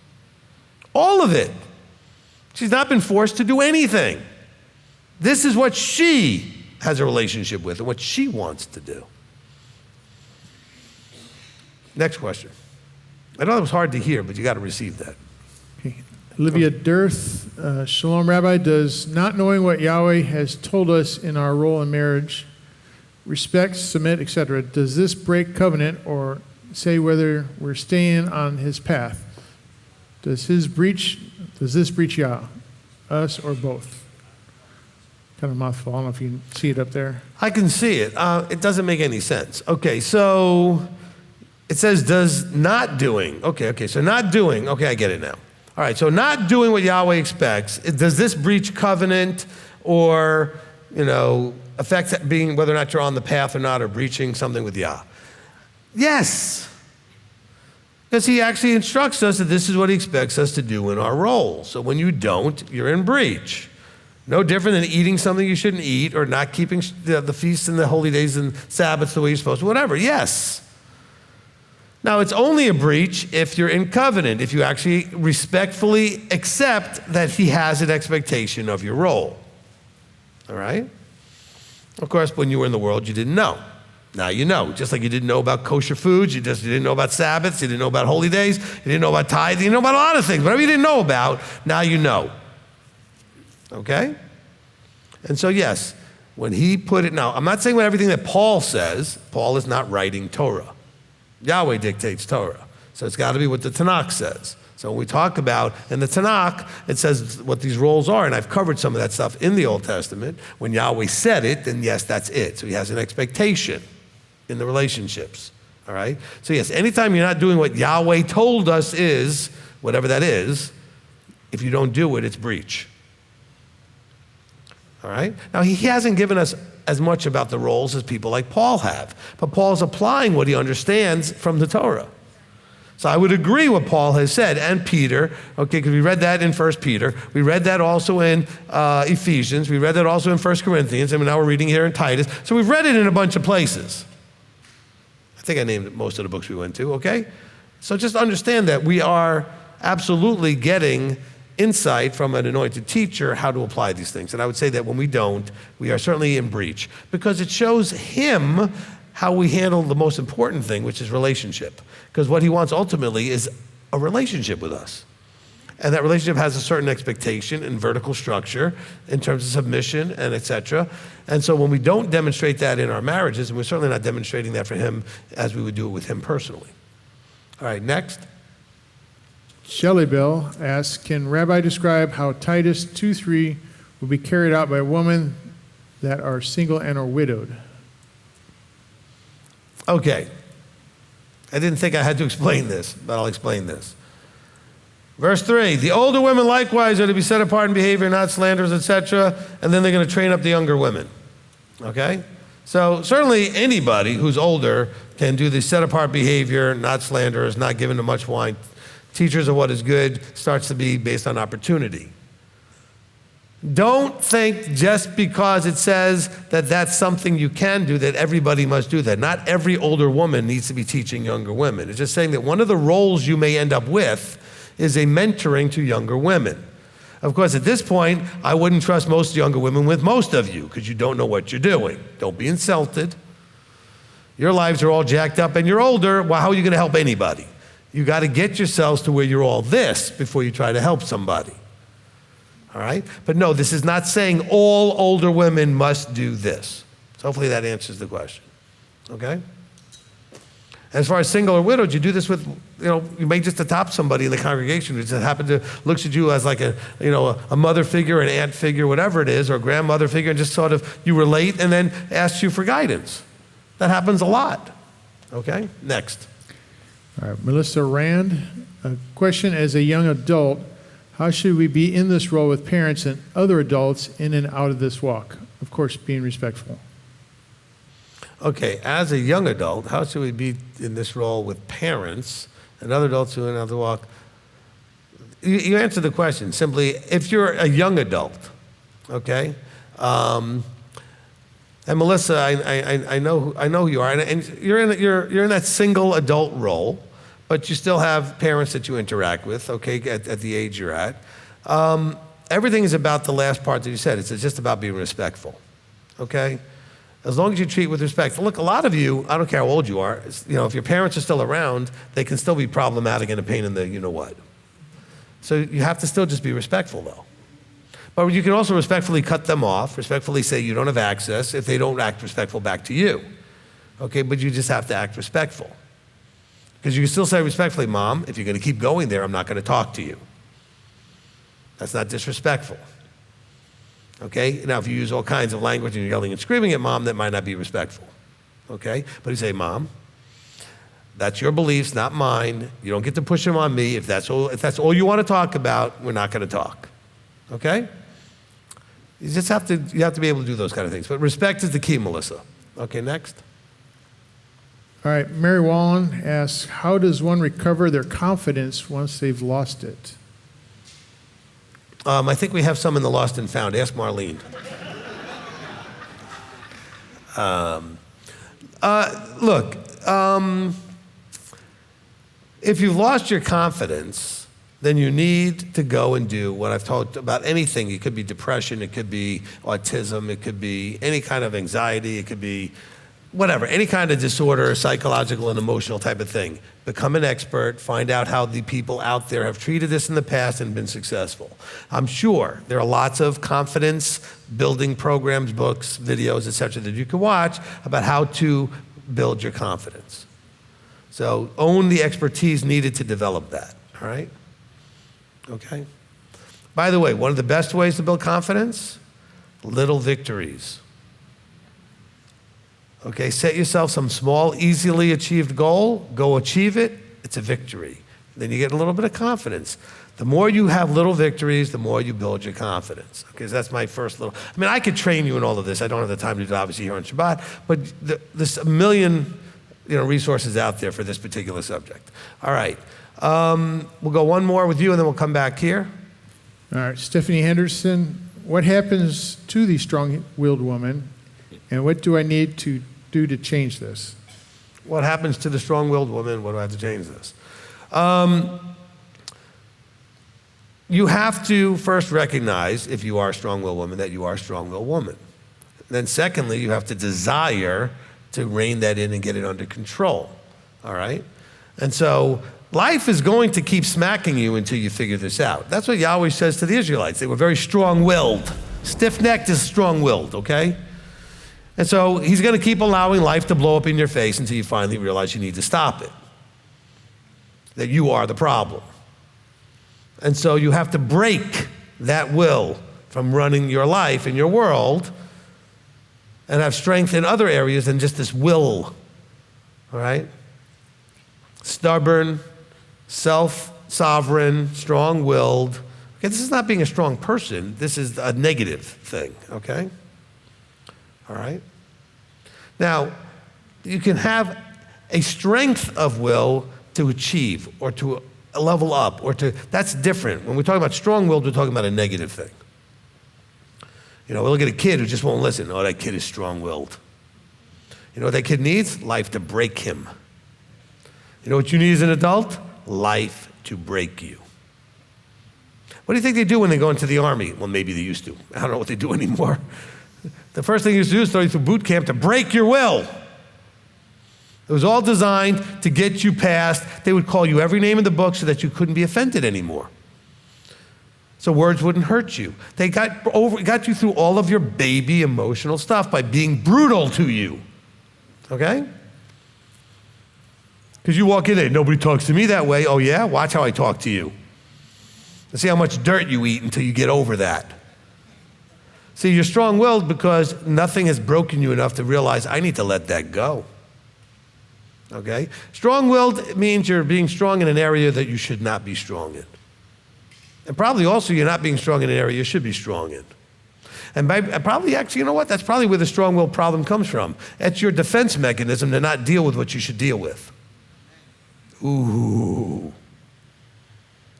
All of it. She's not been forced to do anything. This is what she has a relationship with and what she wants to do. Next question. I know that was hard to hear, but you got to receive that. Okay. Olivia Dirth, Shalom Rabbi, does not knowing what Yahweh has told us in our role in marriage, respect, submit, etc., does this break covenant or say whether we're staying on his path? Does this breach Yah, us, or both? Kind of mouthful. I don't know if you can see it up there. I can see it. It doesn't make any sense. Okay, so it says does not doing. Okay, so not doing. Okay, I get it now. All right, so not doing what Yahweh expects. Does this breach covenant or, affect being whether or not you're on the path or not or breaching something with Yah? Yes. Because he actually instructs us that this is what he expects us to do in our role. So when you don't, you're in breach. No different than eating something you shouldn't eat or not keeping the feasts and the holy days and Sabbaths the way you're supposed to, whatever. Yes. Now, it's only a breach if you're in covenant, if you actually respectfully accept that he has an expectation of your role. All right? Of course, when you were in the world, you didn't know. Now you know. Just like you didn't know about kosher foods, you didn't know about Sabbaths, you didn't know about holy days, you didn't know about tithes, you didn't know about a lot of things. Whatever you didn't know about, now you know. Okay? And so, yes, when he put it, now, I'm not saying everything that Paul says. Paul is not writing Torah. Yahweh dictates Torah. So it's got to be what the Tanakh says. So when we talk about, in the Tanakh, it says what these roles are, and I've covered some of that stuff in the Old Testament. When Yahweh said it, then yes, that's it. So he has an expectation in the relationships, all right? So yes, anytime you're not doing what Yahweh told us is, whatever that is, if you don't do it, it's breach. All right? Now, he hasn't given us as much about the roles as people like Paul have. But Paul's applying what he understands from the Torah. So I would agree what Paul has said, and Peter, okay, because we read that in 1 Peter. We read that also in Ephesians. We read that also in 1 Corinthians, and now we're reading here in Titus. So we've read it in a bunch of places. I think I named most of the books we went to, okay? So just understand that we are absolutely getting insight from an anointed teacher how to apply these things. And I would say that when we don't, we are certainly in breach, because it shows him how we handle the most important thing, which is relationship. Because what he wants ultimately is a relationship with us. And that relationship has a certain expectation and vertical structure in terms of submission and et cetera. And so when we don't demonstrate that in our marriages, and we're certainly not demonstrating that for him as we would do it with him personally. All right, next. Shelley Bell asks, can Rabbi describe how Titus 2:3 will be carried out by women that are single and are widowed? Okay. I didn't think I had to explain this, but I'll explain this. Verse 3, the older women likewise are to be set apart in behavior, not slanderers, etc., and then they're going to train up the younger women. Okay? So certainly anybody who's older can do the set apart behavior, not slanderers, not given to much wine. Teachers of what is good starts to be based on opportunity. Don't think just because it says that that's something you can do that everybody must do that. Not every older woman needs to be teaching younger women. It's just saying that one of the roles you may end up with is a mentoring to younger women. Of course, at this point, I wouldn't trust most younger women with most of you because you don't know what you're doing. Don't be insulted. Your lives are all jacked up and you're older. Well, how are you going to help anybody? You got to get yourselves to where you're all this before you try to help somebody. All right? But no, this is not saying all older women must do this. So hopefully that answers the question. Okay? As far as single or widowed, you do this with, you may just adopt somebody in the congregation who just happens to looks at you as like a mother figure, an aunt figure, whatever it is, or a grandmother figure, and just sort of you relate and then asks you for guidance. That happens a lot. Okay? Next. All right, Melissa Rand, a question: as a young adult, how should we be in this role with parents and other adults in and out of this walk? Of course, being respectful. Okay, as a young adult, how should we be in this role with parents and other adults who are in and out of the walk? You answer the question simply, if you're a young adult, okay? And Melissa, I know who you are, and you're in that single adult role, but you still have parents that you interact with, okay, at the age you're at. Everything is about the last part that you said. It's just about being respectful, okay? As long as you treat with respect. Look, a lot of you, I don't care how old you are, if your parents are still around, they can still be problematic and a pain in the you-know-what. So you have to still just be respectful, though. But you can also respectfully cut them off, respectfully say you don't have access if they don't act respectful back to you. Okay, but you just have to act respectful. Because you can still say respectfully, Mom, if you're going to keep going there, I'm not going to talk to you. That's not disrespectful. Okay? Now, if you use all kinds of language and you're yelling and screaming at Mom, that might not be respectful. Okay? But you say, Mom, that's your beliefs, not mine. You don't get to push them on me. If that's all you want to talk about, we're not going to talk. Okay? You just have to be able to do those kind of things. But respect is the key, Melissa. Okay, next. All right, Mary Wallen asks, how does one recover their confidence once they've lost it? I think we have some in the lost and found. Ask Marlene. Look, if you've lost your confidence, then you need to go and do what I've talked about. Anything. It could be depression, it could be autism, it could be any kind of anxiety, it could be whatever, any kind of disorder, psychological and emotional type of thing. Become an expert, find out how the people out there have treated this in the past and been successful. I'm sure there are lots of confidence building programs, books, videos, etc. that you can watch about how to build your confidence. So own the expertise needed to develop that, all right? Okay? By the way, one of the best ways to build confidence, little victories. Okay, set yourself some small, easily achieved goal, go achieve it, it's a victory. Then you get a little bit of confidence. The more you have little victories, the more you build your confidence. Okay, so that's my first little, I could train you in all of this. I don't have the time to do it obviously here on Shabbat, but there's a million resources out there for this particular subject. All right, we'll go one more with you and then we'll come back here. All right, Stephanie Henderson, what happens to the strong-willed woman, and what do I need to do to change this? What happens to the strong-willed woman? What do I have to change this? you have to first recognize, if you are a strong-willed woman, that you are a strong-willed woman. Then secondly, you have to desire to rein that in and get it under control, all right? And so life is going to keep smacking you until you figure this out. That's what Yahweh says to the Israelites. They were very strong-willed. Stiff-necked is strong-willed, okay? And so he's going to keep allowing life to blow up in your face until you finally realize you need to stop it, that you are the problem. And so you have to break that will from running your life and your world and have strength in other areas than just this will, all right? Stubborn, self-sovereign, strong-willed. Okay, this is not being a strong person. This is a negative thing, okay? All right? Now, you can have a strength of will to achieve or to level up or to, that's different. When we talk about strong-willed, we're talking about a negative thing. You know, we look at a kid who just won't listen. Oh, that kid is strong-willed. You know what that kid needs? Life to break him. You know what you need as an adult? Life to break you. What do you think they do when they go into the army? Well, maybe they used to. I don't know what they do anymore. The first thing you used to do is throw you through boot camp to break your will. It was all designed to get you past. They would call you every name in the book so that you couldn't be offended anymore. So words wouldn't hurt you. They got you through all of your baby emotional stuff by being brutal to you. Okay? Because you walk in there, nobody talks to me that way. Oh yeah? Watch how I talk to you. Let's see how much dirt you eat until you get over that. See, you're strong-willed because nothing has broken you enough to realize I need to let that go. Okay? Strong-willed means you're being strong in an area that you should not be strong in. And probably also you're not being strong in an area you should be strong in. And probably actually, you know what? That's probably where the strong-willed problem comes from. It's your defense mechanism to not deal with what you should deal with. Ooh.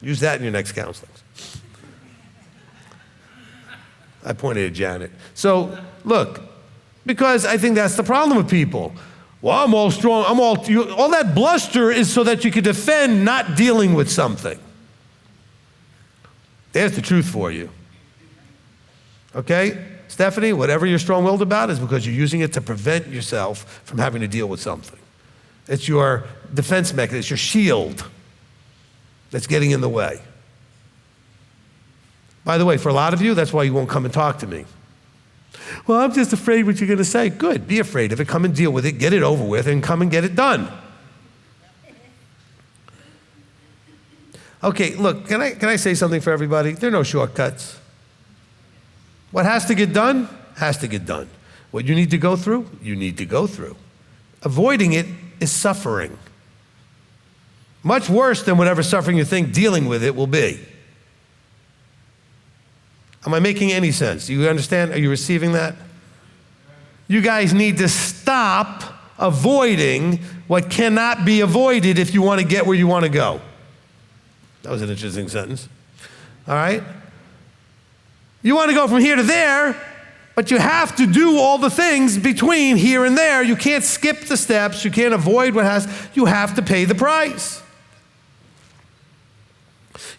Use that in your next counseling. I pointed at Janet. So, look, because I think that's the problem with people. Well, I'm all strong, all that bluster is so that you can defend not dealing with something. There's the truth for you. Okay? Stephanie, whatever you're strong-willed about is because you're using it to prevent yourself from having to deal with something. It's your defense mechanism, it's your shield that's getting in the way. By the way, for a lot of you, that's why you won't come and talk to me. Well, I'm just afraid what you're going to say. Good, be afraid of it. Come and deal with it, get it over with, and come and get it done. Okay, look, can I say something for everybody? There are no shortcuts. What has to get done, has to get done. What you need to go through, you need to go through. Avoiding it is suffering. Much worse than whatever suffering you think dealing with it will be. Am I making any sense? Do you understand? Are you receiving that? You guys need to stop avoiding what cannot be avoided if you want to get where you want to go. That was an interesting sentence. All right? You want to go from here to there, but you have to do all the things between here and there. You can't skip the steps. You can't avoid you have to pay the price.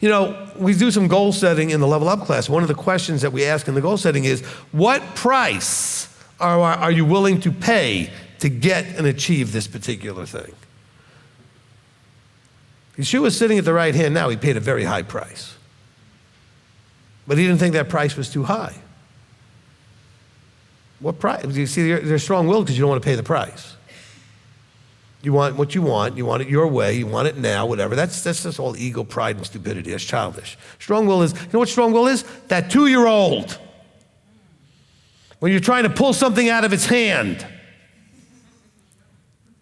You know, we do some goal setting in the Level Up class. One of the questions that we ask in the goal setting is, what price are you willing to pay to get and achieve this particular thing? Yeshua was sitting at the right hand now. He paid a very high price. But he didn't think that price was too high. What price? You see, they're strong-willed because you don't want to pay the price. You want what you want it your way, you want it now, whatever. That's just all ego, pride, and stupidity. That's childish. Strong will is, you know what strong will is? That 2-year-old. When you're trying to pull something out of its hand.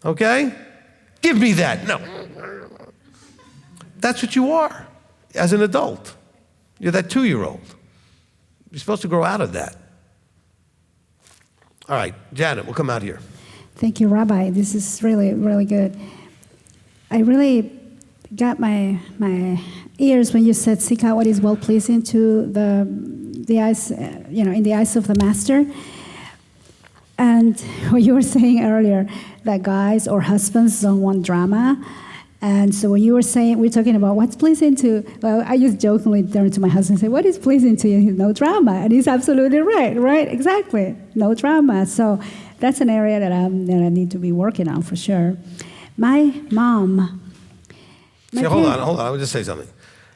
Okay? Give me that. No. That's what you are as an adult. You're that 2-year-old. You're supposed to grow out of that. All right, Janet, we'll come out here. Thank you, Rabbi. This is really, really good. I really got my ears when you said, seek out what is well-pleasing to the eyes, in the eyes of the master. And what you were saying earlier, that guys or husbands don't want drama. And so when you were saying, we're talking about what's pleasing to, well, I just jokingly turned to my husband and said, what is pleasing to you? He's no drama. And he's absolutely right? Exactly. No drama. So that's an area that I need to be working on for sure. My mom. Hold on. I would just say something.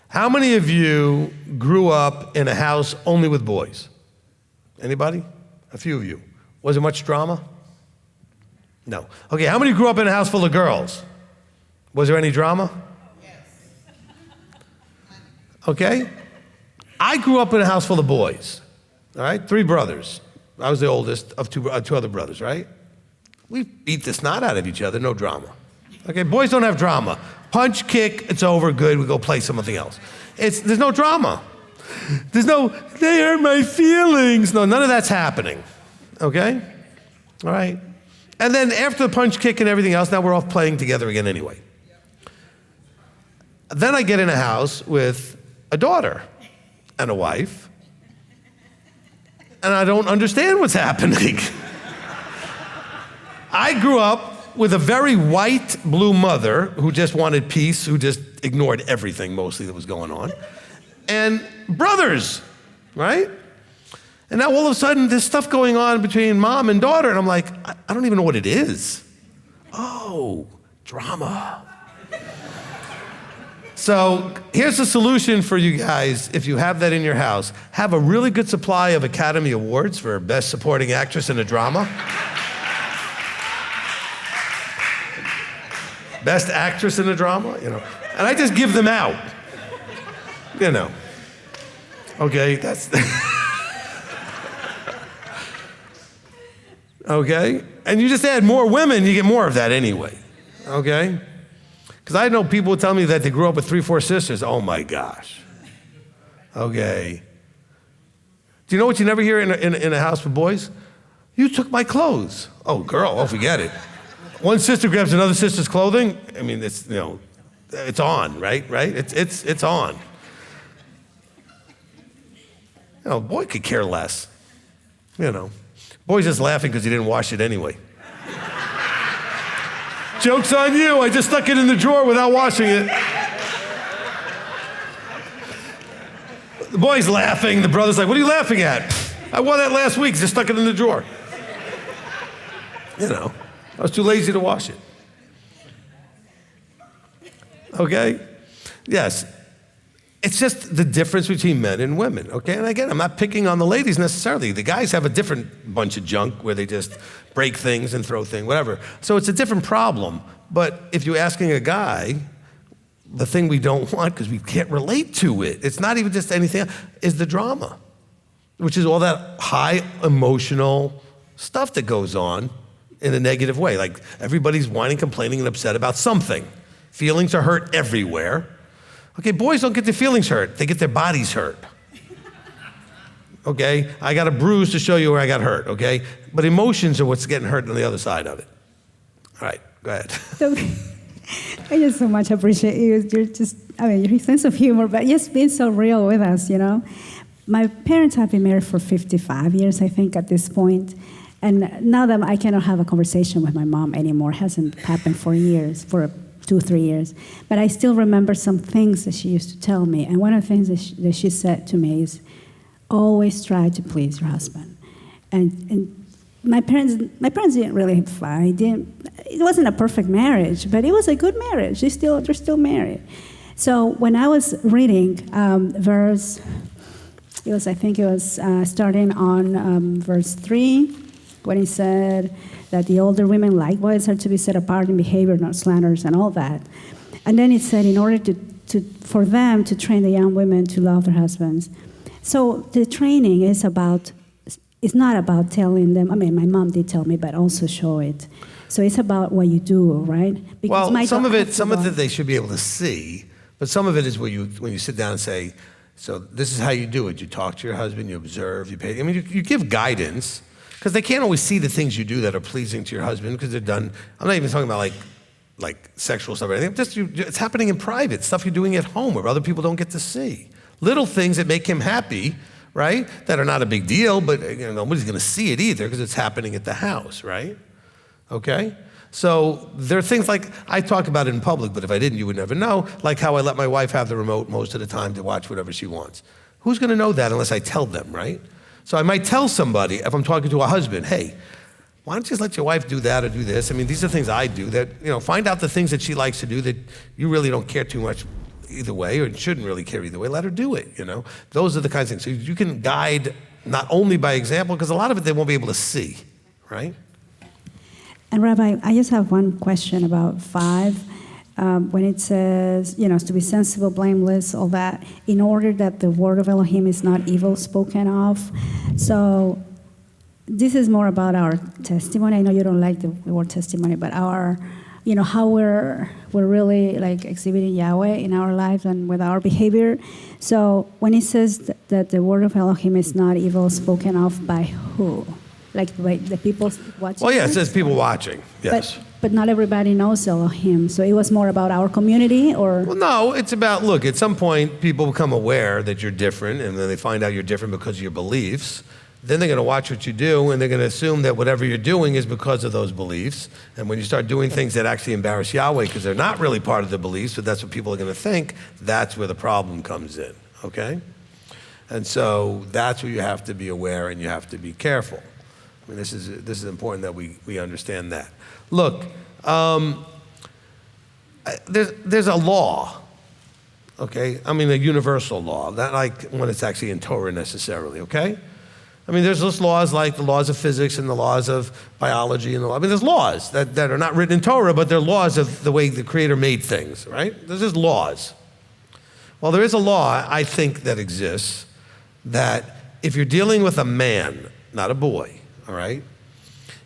How many of you grew up in a house only with boys? Anybody? A few of you. Was there much drama? No. Okay, how many grew up in a house full of girls? Was there any drama? Yes. Okay. I grew up in a house full of boys, all right? 3 brothers. I was the oldest of two other brothers, right? We beat the snot out of each other, no drama. Okay, boys don't have drama. Punch, kick, it's over, good, we go play something else. There's no drama. There's no, they hurt my feelings. No, none of that's happening, okay? All right? And then after the punch, kick, and everything else, now we're off playing together again anyway. Then I get in a house with a daughter and a wife, and I don't understand what's happening. I grew up with a very white, blue mother who just wanted peace, who just ignored everything mostly that was going on, and brothers, right? And now all of a sudden there's stuff going on between mom and daughter, and I'm like, I don't even know what it is. Oh, drama. So here's the solution for you guys if you have that in your house. Have a really good supply of Academy Awards for Best Supporting Actress in a Drama. Best Actress in a Drama, you know. And I just give them out, you know. Okay, that's... Okay? And you just add more women, you get more of that anyway, okay? Because I know people tell me that they grew up with 3, 4 sisters. Oh my gosh. Okay. Do you know what you never hear in a house with boys? You took my clothes. Oh, girl, oh, forget it. One sister grabs another sister's clothing. I mean, it's, you know, it's on, right? It's on. You know, boy could care less, you know. Boy's just laughing because he didn't wash it anyway. Joke's on you, I just stuck it in the drawer without washing it. The boy's laughing, the brother's like, what are you laughing at? I wore that last week, just stuck it in the drawer. You know, I was too lazy to wash it. Okay? Yes. It's just the difference between men and women, okay? And again, I'm not picking on the ladies necessarily. The guys have a different bunch of junk where they just break things and throw things, whatever. So it's a different problem. But if you're asking a guy, the thing we don't want, because we can't relate to it, it's not even just anything else, is the drama, which is all that high emotional stuff that goes on in a negative way. Like everybody's whining, complaining, and upset about something. Feelings are hurt everywhere. Okay, boys don't get their feelings hurt, they get their bodies hurt. Okay, I got a bruise to show you where I got hurt, okay? But emotions are what's getting hurt on the other side of it. All right, go ahead. So, I just so much appreciate you. You're just, I mean, your sense of humor, but just being so real with us, you know? My parents have been married for 55 years, I think, at this point. And now that I cannot have a conversation with my mom anymore, it hasn't happened for years, for 2 or 3 years. But I still remember some things that she used to tell me. And one of the things that she said to me is, always try to please your husband. And my parents didn't really fight. It wasn't a perfect marriage, but it was a good marriage. They're still married. So when I was reading starting on verse 3, when he said that the older women likewise are to be set apart in behavior, not slanders, and all that. And then it said, in order for them to train the young women to love their husbands. So the training is it's not about telling them, I mean, my mom did tell me, but also show it. So it's about what you do, right? Because well, some of it they should be able to see, but some of it is when you sit down and say, so this is how you do it. You talk to your husband, you observe, you pay. I mean, you give guidance, because they can't always see the things you do that are pleasing to your husband, because they're done. I'm not even talking about like sexual stuff or anything. It's happening in private, stuff you're doing at home where other people don't get to see. Little things that make him happy, right? That are not a big deal, but nobody's going to see it either because it's happening at the house, right? Okay? So there are things like, I talk about it in public, but if I didn't, you would never know, like how I let my wife have the remote most of the time to watch whatever she wants. Who's gonna know that unless I tell them, right? So I might tell somebody, if I'm talking to a husband, hey, why don't you just let your wife do that or do this? I mean, these are things I do that, find out the things that she likes to do that you really don't care too much either way, or shouldn't really care either way, let her do it, Those are the kinds of things. So you can guide not only by example, because a lot of it they won't be able to see, right? And Rabbi, I just have one question about 5. When it says, to be sensible, blameless, all that, in order that the word of Elohim is not evil spoken of. So this is more about our testimony. I know you don't like the word testimony, but our, how we're really like exhibiting Yahweh in our lives and with our behavior. So when it says that the word of Elohim is not evil spoken of by who? Like by the people watching? Well, yeah, it says people watching, yes. But not everybody knows Elohim. So it was more about our community, or? Well, no, it's about, look, at some point people become aware that you're different, and then they find out you're different because of your beliefs. Then they're going to watch what you do, and they're going to assume that whatever you're doing is because of those beliefs. And when you start doing things that actually embarrass Yahweh because they're not really part of the beliefs, but that's what people are going to think, that's where the problem comes in, okay? And so that's where you have to be aware and you have to be careful. I mean, this is important that we understand that. Look, there's a law, okay? I mean, a universal law, not like when it's actually in Torah necessarily, okay? I mean, there's those laws like the laws of physics and the laws of biology and there's laws that are not written in Torah, but they're laws of the way the Creator made things, right? There's just laws. Well, there is a law, I think, that exists that if you're dealing with a man, not a boy, all right?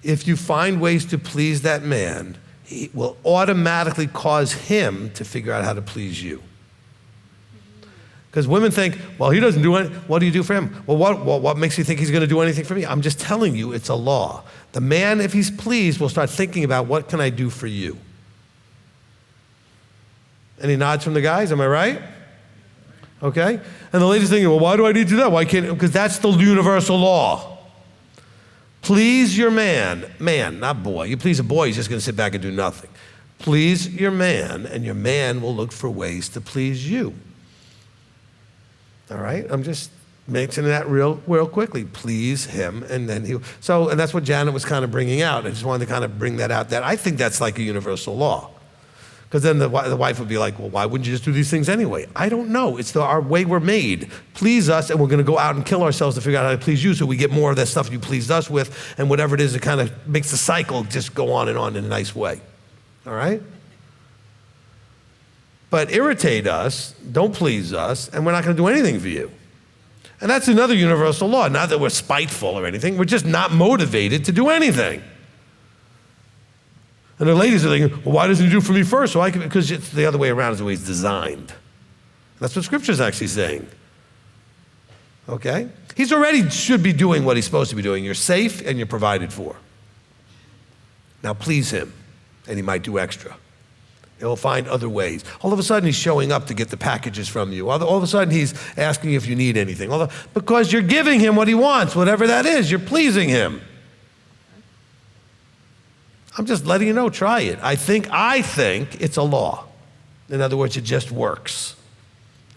If you find ways to please that man, it will automatically cause him to figure out how to please you. Because women think, well, he doesn't do anything. What do you do for him? Well, what makes you think he's going to do anything for me? I'm just telling you, it's a law. The man, if he's pleased, will start thinking about what can I do for you. Any nods from the guys? Am I right? Okay. And the ladies thinking, well, why do I need to do that? Why can't? Because that's the universal law. Please your man, not boy. You please a boy, he's just going to sit back and do nothing. Please your man, and your man will look for ways to please you. All right? I'm just mentioning that real quickly. Please him, and then he'll. So, and that's what Janet was kind of bringing out. I just wanted to kind of bring that out. That I think that's like a universal law. Because then the wife would be like, well, why wouldn't you just do these things anyway? I don't know. It's our way we're made. Please us, and we're going to go out and kill ourselves to figure out how to please you so we get more of that stuff you pleased us with, and whatever it is, it kind of makes the cycle just go on in a nice way. All right? But irritate us, don't please us, and we're not going to do anything for you. And that's another universal law. Not that we're spiteful or anything. We're just not motivated to do anything. And the ladies are thinking, well, why doesn't he do for me first? So because it's the other way around is the way it's designed. That's what Scripture's actually saying. Okay? He's already should be doing what he's supposed to be doing. You're safe and you're provided for. Now please him, and he might do extra. He'll find other ways. All of a sudden, he's showing up to get the packages from you. All of a sudden, he's asking if you need anything. Because you're giving him what he wants, whatever that is. You're pleasing him. I'm just letting you know, try it. I think it's a law. In other words, it just works.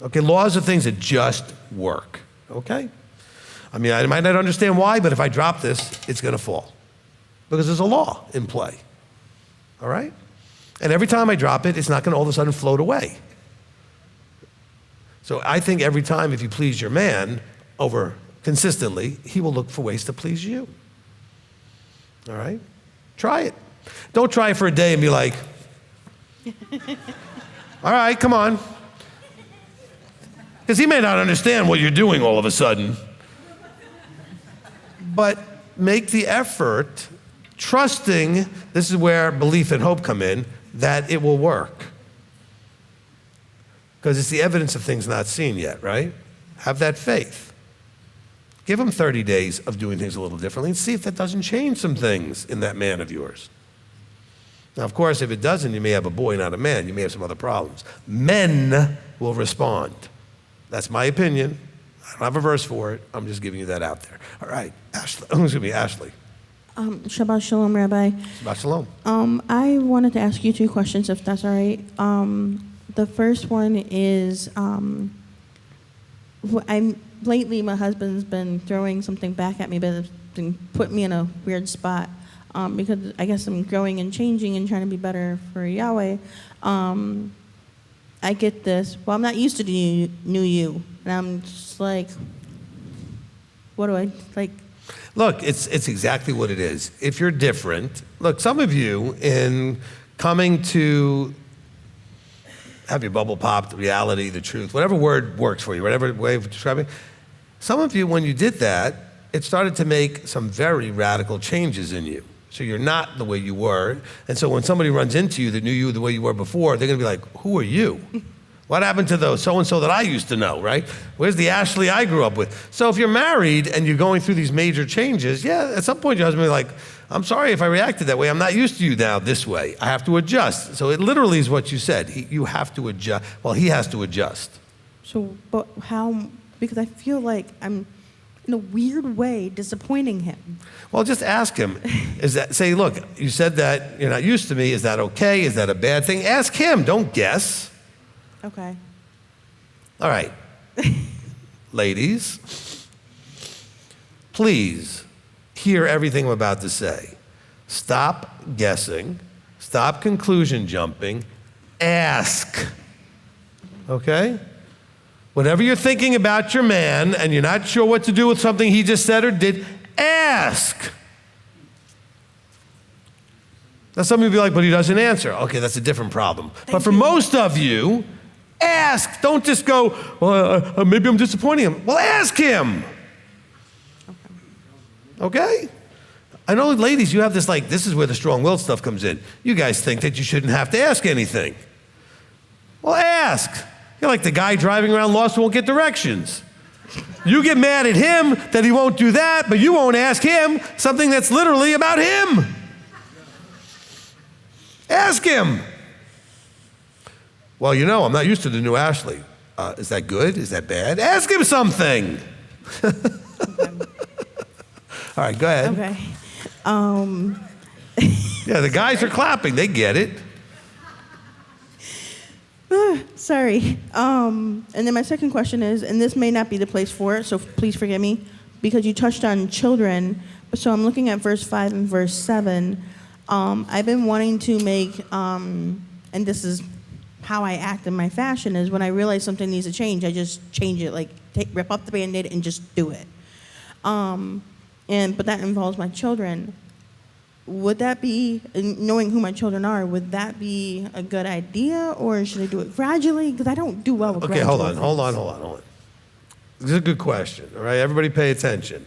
Okay, laws are things that just work. Okay? I mean, I might not understand why, but if I drop this, it's going to fall. Because there's a law in play. All right? And every time I drop it, it's not going to all of a sudden float away. So I think every time if you please your man over consistently, he will look for ways to please you. All right? Try it. Don't try it for a day and be like, all right, come on. Because he may not understand what you're doing all of a sudden. But make the effort, trusting, this is where belief and hope come in, that it will work. Because it's the evidence of things not seen yet, right? Have that faith. Give him 30 days of doing things a little differently and see if that doesn't change some things in that man of yours. Now, of course, if it doesn't, you may have a boy, not a man. You may have some other problems. Men will respond. That's my opinion. I don't have a verse for it. I'm just giving you that out there. All right, Ashley. Ashley. Shabbat Shalom, Rabbi. Shabbat shalom. I wanted to ask you 2 questions, if that's all right. The first one is, lately my husband's been throwing something back at me, but it's been putting me in a weird spot because I guess I'm growing and changing and trying to be better for Yahweh. I get this, well, I'm not used to the new you. And I'm just like, what do I, like? Look, it's exactly what it is. If you're different, look, some of you in coming to have your bubble pop, the reality, the truth, whatever word works for you, whatever way of describing, some of you, when you did that, it started to make some very radical changes in you. So you're not the way you were. And so when somebody runs into you that knew you the way you were before, they're gonna be like, who are you? What happened to the so-and-so that I used to know, right? Where's the Ashley I grew up with? So if you're married and you're going through these major changes, yeah, at some point your husband will be like, I'm sorry if I reacted that way. I'm not used to you now this way. I have to adjust. So it literally is what you said. You have to adjust. Well, he has to adjust. So, but how, because I feel like I'm, in a weird way, disappointing him. Well, just ask him. Say, look, you said that you're not used to me. Is that okay? Is that a bad thing? Ask him. Don't guess. Okay. All right. Ladies, please hear everything I'm about to say. Stop guessing. Stop conclusion jumping. Ask. Okay? Whatever you're thinking about your man and you're not sure what to do with something he just said or did, ask. Now some of you will be like, but he doesn't answer. Okay, that's a different problem. But for most of you, ask. Don't just go, well, maybe I'm disappointing him. Well, ask him. Okay? I know, ladies, you have this like, this is where the strong-willed stuff comes in. You guys think that you shouldn't have to ask anything. Well, ask. You're like the guy driving around lost who won't get directions. You get mad at him that he won't do that, but you won't ask him something that's literally about him. Ask him. Well, you know, I'm not used to the new Ashley. Is that good? Is that bad? Ask him something. All right, go ahead. Okay. Yeah, the guys are clapping. They get it. Sorry. And then my second question is, and this may not be the place for it, so please forgive me, because you touched on children. So I'm looking at verse 5 and verse 7. I've been wanting to make, and this is how I act in my fashion, is when I realize something needs to change, I just change it, like rip up the Band-Aid and just do it. But that involves my children. Would that be, knowing who my children are, would that be a good idea, or should I do it gradually? Because I don't do well with Okay, gradual hold on. This is a good question, all right? Everybody pay attention.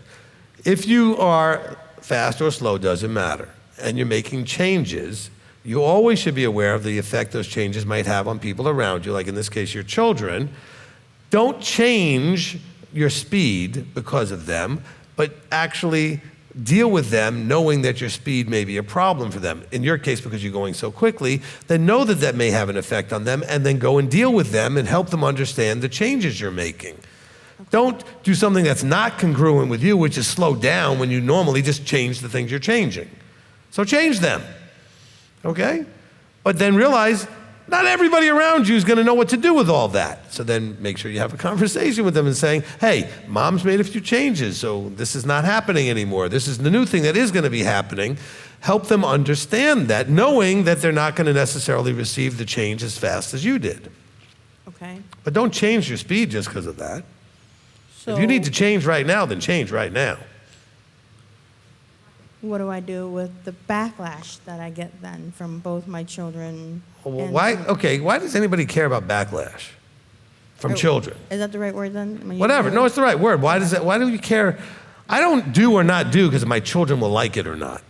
If you are fast or slow, doesn't matter, and you're making changes, you always should be aware of the effect those changes might have on people around you, like in this case, your children. Don't change your speed because of them, but actually deal with them knowing that your speed may be a problem for them. In your case, because you're going so quickly, then know that that may have an effect on them, and then go and deal with them and help them understand the changes you're making. Okay. Don't do something that's not congruent with you, which is slow down when you normally just change the things you're changing. So change them, okay? But then realize not everybody around you is going to know what to do with all that. So then make sure you have a conversation with them and saying, hey, mom's made a few changes, so this is not happening anymore. This is the new thing that is going to be happening. Help them understand that, knowing that they're not going to necessarily receive the change as fast as you did. Okay. But don't change your speed just because of that. So if you need to change right now, then change right now. what do I do with the backlash that I get then from both my children? Well, why does anybody care about backlash from children? Is that the right word then? Whatever. No, it's the right word. Why do you care? I don't do or not do because my children will like it or not.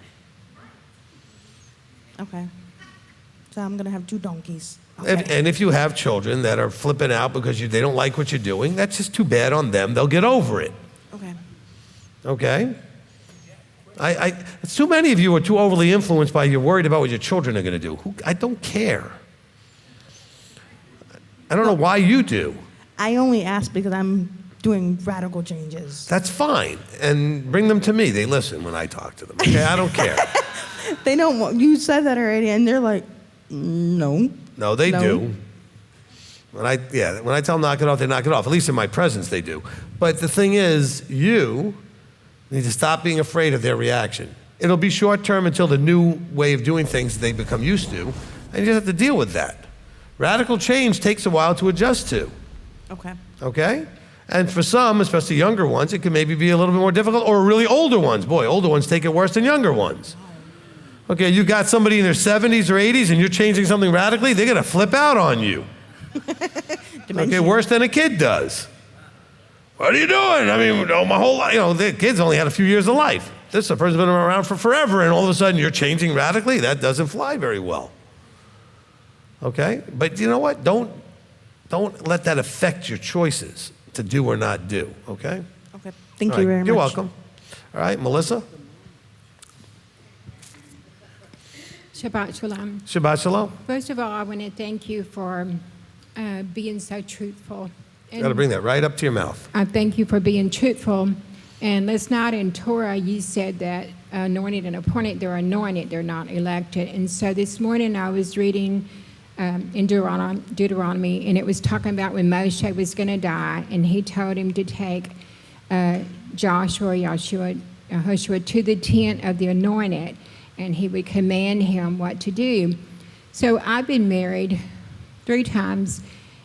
Okay. So I'm going to have 2 donkeys. Okay. And if you have children that are flipping out because they don't like what you're doing, that's just too bad on them. They'll get over it. Okay. Okay? It's too many of you are too overly influenced by you're worried about what your children are going to do. I don't care. I don't know why you do. I only ask because I'm doing radical changes. That's fine. And bring them to me. They listen when I talk to them. Okay, I don't care. They don't want, you said that already, and they're like, no. No, they do. When I tell them knock it off, they knock it off. At least in my presence, they do. But the thing is, you need to stop being afraid of their reaction. It'll be short term until the new way of doing things they become used to, and you just have to deal with that. Radical change takes a while to adjust to. Okay. Okay? And for some, especially younger ones, it can maybe be a little bit more difficult, or really older ones. Boy, older ones take it worse than younger ones. Okay, you got somebody in their 70s or 80s and you're changing something radically, they're gonna flip out on you. Okay, worse than a kid does. What are you doing? I mean, my whole life, the kids only had a few years of life. This person's been around for forever, and all of a sudden you're changing radically. That doesn't fly very well. Okay, but you know what? Don't let that affect your choices to do or not do. Okay. Okay. Thank you very much. You're welcome. All right, Melissa. Shabbat Shalom. Shabbat Shalom. First of all, I want to thank you for being so truthful. Got to bring that right up to your mouth. I thank you for being truthful. And let's not in Torah, you said that anointed and appointed, they're anointed, they're not elected. And so this morning I was reading in Deuteronomy, and it was talking about when Moshe was going to die, and he told him to take Joshua to the tent of the anointed, and he would command him what to do. So I've been married 3 times,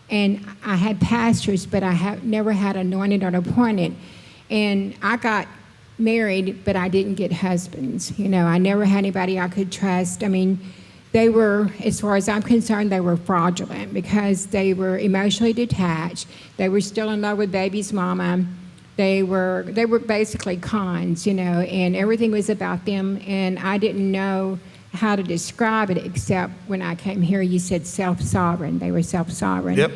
and I had pastors, but I have never had anointed or appointed. And I got married, but I didn't get husbands. I never had anybody I could trust. I mean, they were, as far as I'm concerned, they were fraudulent because they were emotionally detached. They were still in love with baby's mama. They were basically cons, and everything was about them, and I didn't know how to describe it except when I came here, you said self-sovereign. They were self-sovereign. Yep.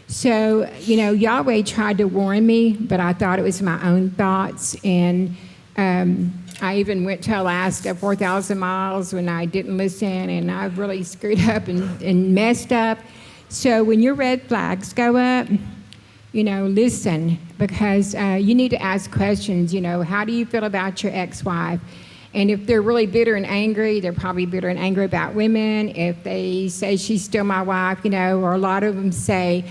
So, Yahweh tried to warn me, but I thought it was my own thoughts, and I even went to Alaska 4,000 miles when I didn't listen, and I really screwed up and messed up. So when your red flags go up, listen, because you need to ask questions. How do you feel about your ex-wife? And if they're really bitter and angry, they're probably bitter and angry about women. If they say she's still my wife, or a lot of them say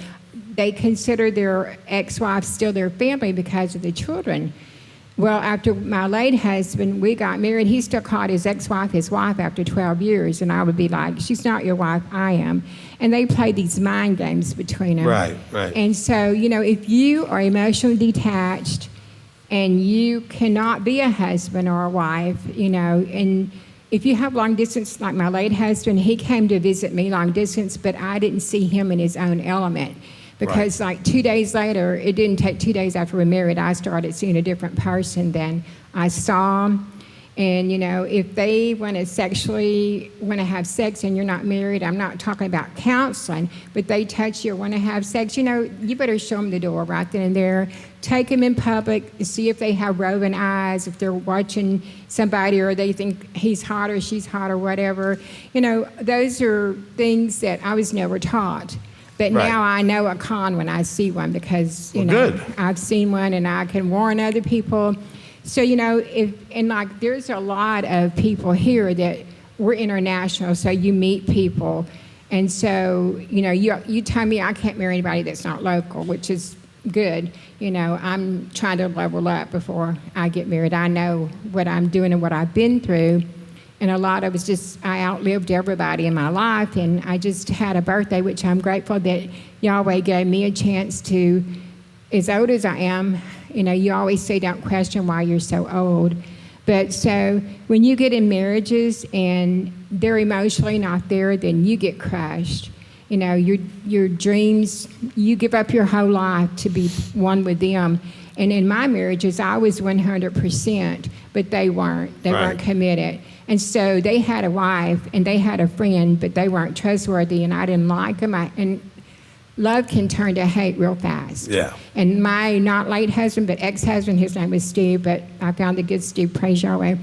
they consider their ex-wife still their family because of the children. Well, after my late husband, we got married, he still called his ex-wife his wife after 12 years. And I would be like, she's not your wife, I am. And they play these mind games between them. Right. And so, if you are emotionally detached and you cannot be a husband or a wife, and if you have long distance, like my late husband, he came to visit me long distance, but I didn't see him in his own element. Because like 2 days later, it didn't take 2 days after we married, I started seeing a different person than I saw him. And, if they want to have sex and you're not married, I'm not talking about counseling, but they touch you or want to have sex, you better show them the door right then and there. Take them in public, see if they have roving eyes, if they're watching somebody or they think he's hot or she's hot or whatever. Those are things that I was never taught. But now I know a con when I see one because, I've seen one and I can warn other people. So, there's a lot of people here that we're international, so you meet people. And so, you tell me I can't marry anybody that's not local, which is good. I'm trying to level up before I get married. I know what I'm doing and what I've been through. And a lot of it's just, I outlived everybody in my life, and I just had a birthday, which I'm grateful that Yahweh gave me a chance to, as old as I am, you always say don't question why you're so old. But so when you get in marriages and they're emotionally not there, then you get crushed. Your dreams, you give up your whole life to be one with them. And in my marriages, I was 100%, but they weren't. They weren't committed. And so they had a wife and they had a friend, but they weren't trustworthy, and I didn't like them. And love can turn to hate real fast. Yeah. And my not late husband, but ex-husband, his name was Steve, but I found the good Steve, praise Yahweh.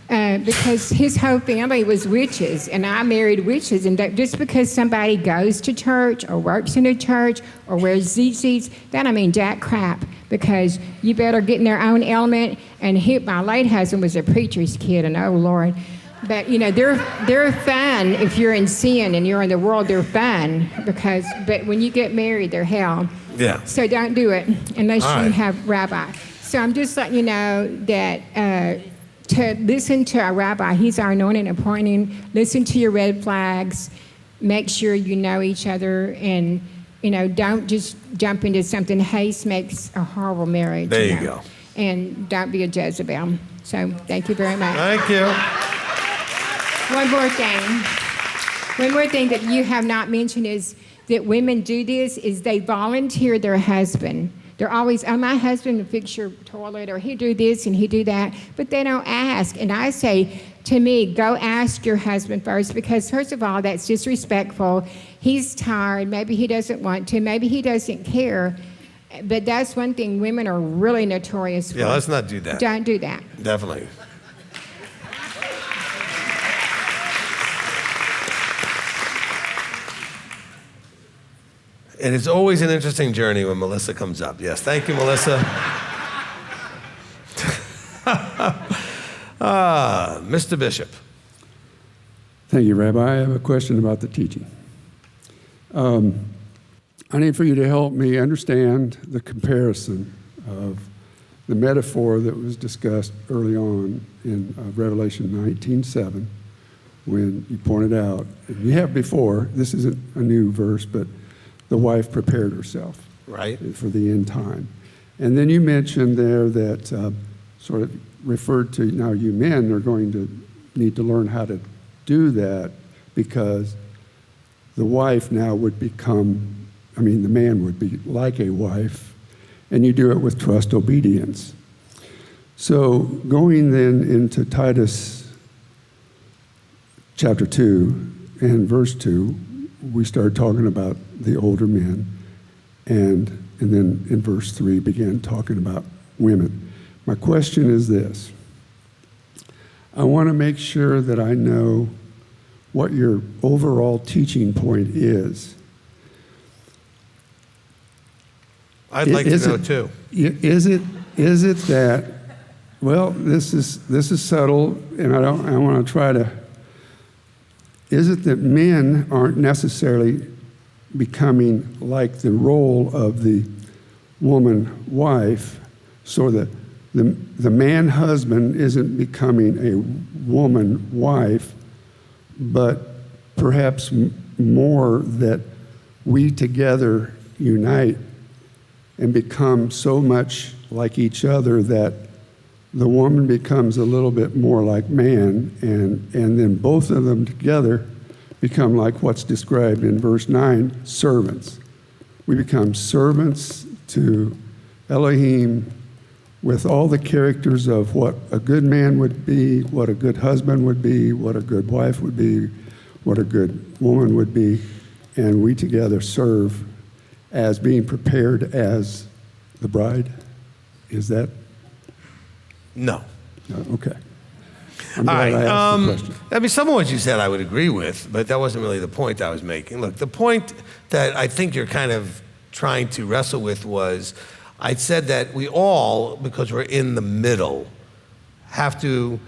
because his whole family was witches, and I married witches. And just because somebody goes to church or works in a church or wears zits, that don't mean jack crap, because you better get in their own element. And my late husband was a preacher's kid, and oh Lord. But they're fun if you're in sin and you're in the world. They're fun but when you get married, they're hell. Yeah. So don't do it unless All you right. have rabbi. So I'm just letting you know that to listen to a rabbi, he's our anointed and appointing. Listen to your red flags. Make sure you know each other, and don't just jump into something. Haste makes a horrible marriage. There you go. And don't be a Jezebel. So thank you very much. Thank you. One more thing that you have not mentioned is that women do this, is they volunteer their husband. They're always, my husband will fix your toilet, or he do this and he do that, but they don't ask. And I say, to me, go ask your husband first, because first of all, that's disrespectful. He's tired, maybe he doesn't want to, maybe he doesn't care. But that's one thing women are really notorious for. Yeah, let's not do that. Don't do that. Definitely. And it's always an interesting journey when Melissa comes up. Yes, thank you, Melissa. Mr. Bishop. Thank you, Rabbi. I have a question about the teaching. I need for you to help me understand the comparison of the metaphor that was discussed early on in Revelation 19:7, when you pointed out, and you have before, this isn't a new verse, but the wife prepared herself Right. for the end time. And then you mentioned there that sort of referred to, now you men are going to need to learn how to do that, because the wife now would become, the man would be like a wife, and you do it with trust, obedience. So going then into Titus chapter 2 and verse 2, we started talking about the older men, and then in verse 3 began talking about women. My question is this. I want to make sure that I know what your overall teaching point is. I'd like to know too. Is it that, well, this is subtle, and I want to try to, is it that men aren't necessarily becoming like the role of the woman wife, so that the man husband isn't becoming a woman wife, but perhaps more that we together unite and become so much like each other that the woman becomes a little bit more like man, and then both of them together become like what's described in verse 9, servants. We become servants to Elohim with all the characters of what a good man would be, what a good husband would be, what a good wife would be, what a good woman would be, and we together serve as being prepared as the bride. Is that? No. No, okay. All glad I asked the question. Some of what you said I would agree with, but that wasn't really the point I was making. Look, the point that I think you're kind of trying to wrestle with was, I said that we all, because we're in the middle, have to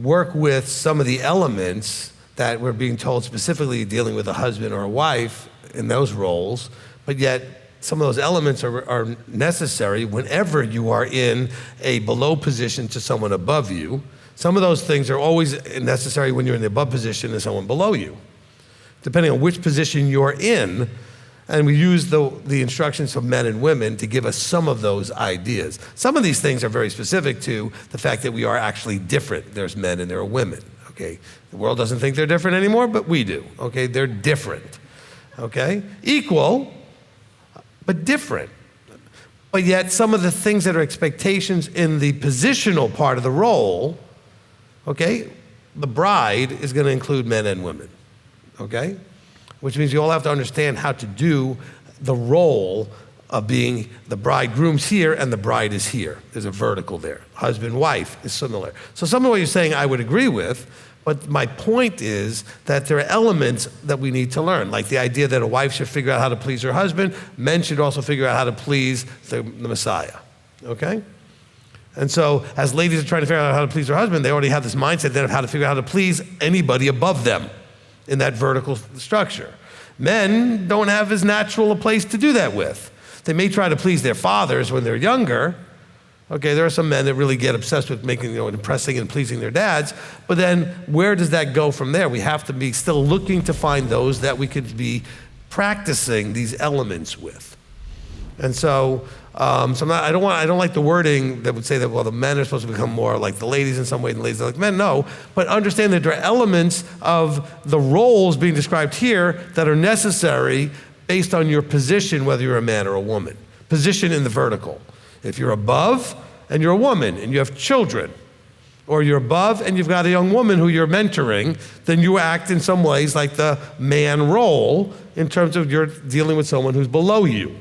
work with some of the elements that we're being told, specifically dealing with a husband or a wife in those roles, but yet some of those elements are necessary whenever you are in a below position to someone above you. Some of those things are always necessary when you're in the above position to someone below you, depending on which position you're in. And we use the instructions of men and women to give us some of those ideas. Some of these things are very specific to the fact that we are actually different. There's men and there are women, okay? The world doesn't think they're different anymore, but we do, okay? They're different, okay? Equal, but different. But yet some of the things that are expectations in the positional part of the role, okay? The bride is gonna include men and women, okay? Which means you all have to understand how to do the role of being the bridegroom's here and the bride is here. There's a vertical there. Husband, wife is similar. So some of what you're saying I would agree with, but my point is that there are elements that we need to learn, like the idea that a wife should figure out how to please her husband. Men should also figure out how to please the Messiah, okay? And so as ladies are trying to figure out how to please their husband, they already have this mindset then of how to figure out how to please anybody above them in that vertical structure. Men don't have as natural a place to do that with. They may try to please their fathers when they're younger. Okay, there are some men that really get obsessed with making, impressing and pleasing their dads. But then where does that go from there? We have to be still looking to find those that we could be practicing these elements with. And so, I don't like the wording that would say that, well, the men are supposed to become more like the ladies in some way and the ladies are like men. No, but understand that there are elements of the roles being described here that are necessary based on your position, whether you're a man or a woman. Position in the vertical. If you're above and you're a woman and you have children, or you're above and you've got a young woman who you're mentoring, then you act in some ways like the man role in terms of you're dealing with someone who's below you.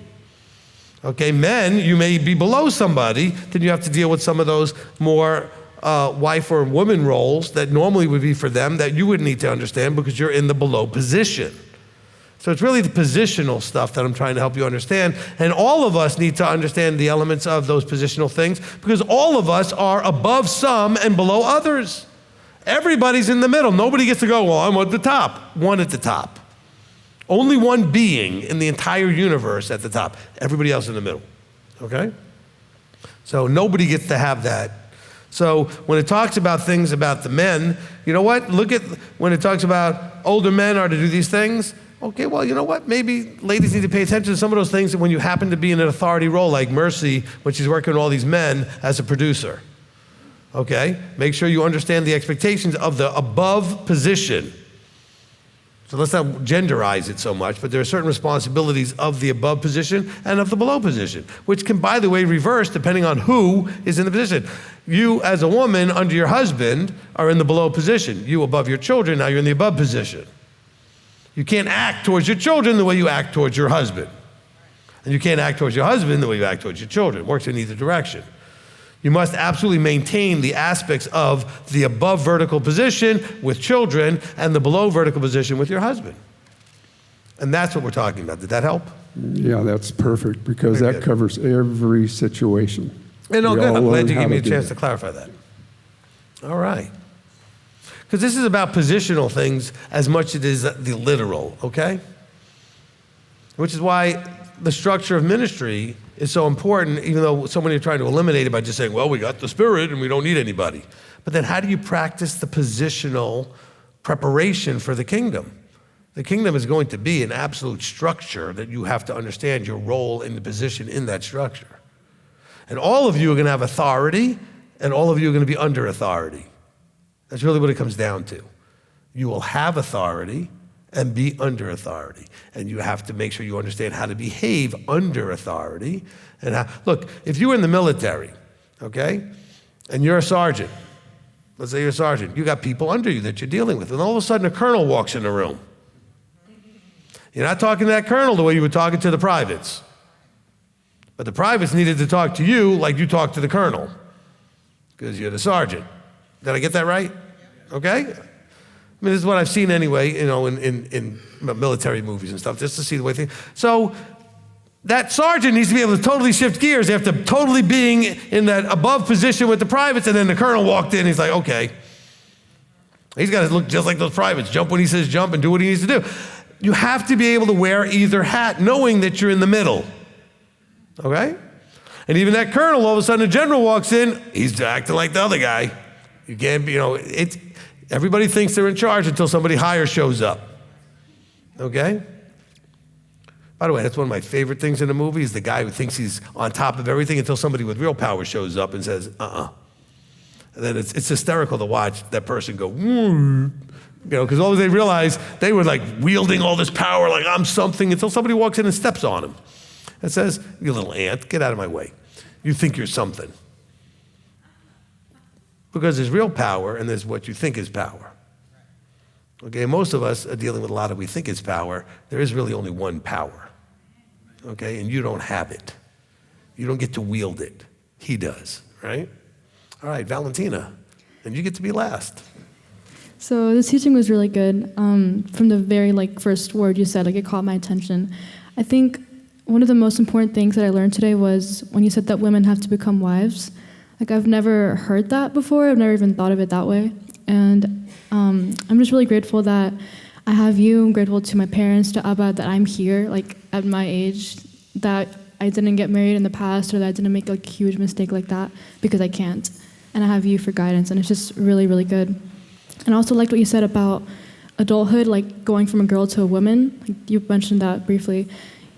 Okay, men, you may be below somebody, then you have to deal with some of those more wife or woman roles that normally would be for them that you would need to understand because you're in the below position. So it's really the positional stuff that I'm trying to help you understand. And all of us need to understand the elements of those positional things because all of us are above some and below others. Everybody's in the middle. Nobody gets to go, well, I'm at the top. One at the top. Only one being in the entire universe at the top. Everybody else in the middle. Okay? So nobody gets to have that. So when it talks about things about the men, you know what? Look at when it talks about older men are to do these things. Okay, well, you know what? Maybe ladies need to pay attention to some of those things when you happen to be in an authority role, like Mercy, when she's working with all these men as a producer. Okay? Make sure you understand the expectations of the above position. So let's not genderize it so much, but there are certain responsibilities of the above position and of the below position, which can, by the way, reverse depending on who is in the position. You, as a woman, under your husband, are in the below position. You, above your children, now you're in the above position. You can't act towards your children the way you act towards your husband. And you can't act towards your husband the way you act towards your children. It works in either direction. You must absolutely maintain the aspects of the above vertical position with children and the below vertical position with your husband. And that's what we're talking about. Did that help? Yeah, that's perfect because that covers every situation. Good. I'm glad you gave me a chance to clarify that. All right. Because this is about positional things as much as it is the literal, okay? Which is why the structure of ministry is so important, even though so many are trying to eliminate it by just saying, well, we got the Spirit and we don't need anybody. But then how do you practice the positional preparation for the kingdom? The kingdom is going to be an absolute structure that you have to understand your role in the position in that structure. And all of you are going to have authority, and all of you are going to be under authority. That's really what it comes down to. You will have authority and be under authority. And you have to make sure you understand how to behave under authority. And look, if you were in the military, okay, and you're a sergeant, let's say you're a sergeant, you got people under you that you're dealing with, and all of a sudden a colonel walks in the room. You're not talking to that colonel the way you were talking to the privates. But the privates needed to talk to you like you talked to the colonel, because you're the sergeant. Did I get that right? Okay? I mean, this is what I've seen anyway, in military movies and stuff, just to see the way things. So that sergeant needs to be able to totally shift gears after totally being in that above position with the privates, and then the colonel walked in, he's like, okay. He's got to look just like those privates, jump when he says jump and do what he needs to do. You have to be able to wear either hat, knowing that you're in the middle. Okay? And even that colonel, all of a sudden a general walks in, he's acting like the other guy. You can't be, everybody thinks they're in charge until somebody higher shows up. Okay? By the way, that's one of my favorite things in a movie is the guy who thinks he's on top of everything until somebody with real power shows up and says, And then it's hysterical to watch that person go, because all they realize, they were like wielding all this power like I'm something until somebody walks in and steps on him and says, you little ant, get out of my way. You think you're something. Because there's real power and there's what you think is power. Okay, most of us are dealing with a lot of we think is power. There is really only one power. okay? And you don't have it. You don't get to wield it. He does, right? All right, Valentina, and you get to be last. So this teaching was really good. From the very first word you said, it caught my attention. I think one of the most important things that I learned today was when you said that women have to become wives. I've never heard that before. I've never even thought of it that way. And I'm just really grateful that I have you. I'm grateful to my parents, to Abba, that I'm here, at my age, that I didn't get married in the past, or that I didn't make a huge mistake like that, because I can't. And I have you for guidance, and it's just really, really good. And I also liked what you said about adulthood, going from a girl to a woman. You mentioned that briefly.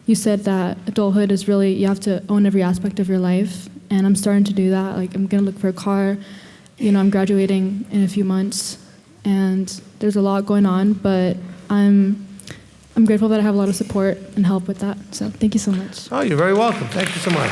You said that adulthood is really, you have to own every aspect of your life, and I'm starting to do that. I'm going to look for a car. I'm graduating in a few months, and there's a lot going on, but I'm grateful that I have a lot of support and help with that. So thank you so much. Oh, you're very welcome. Thank you so much.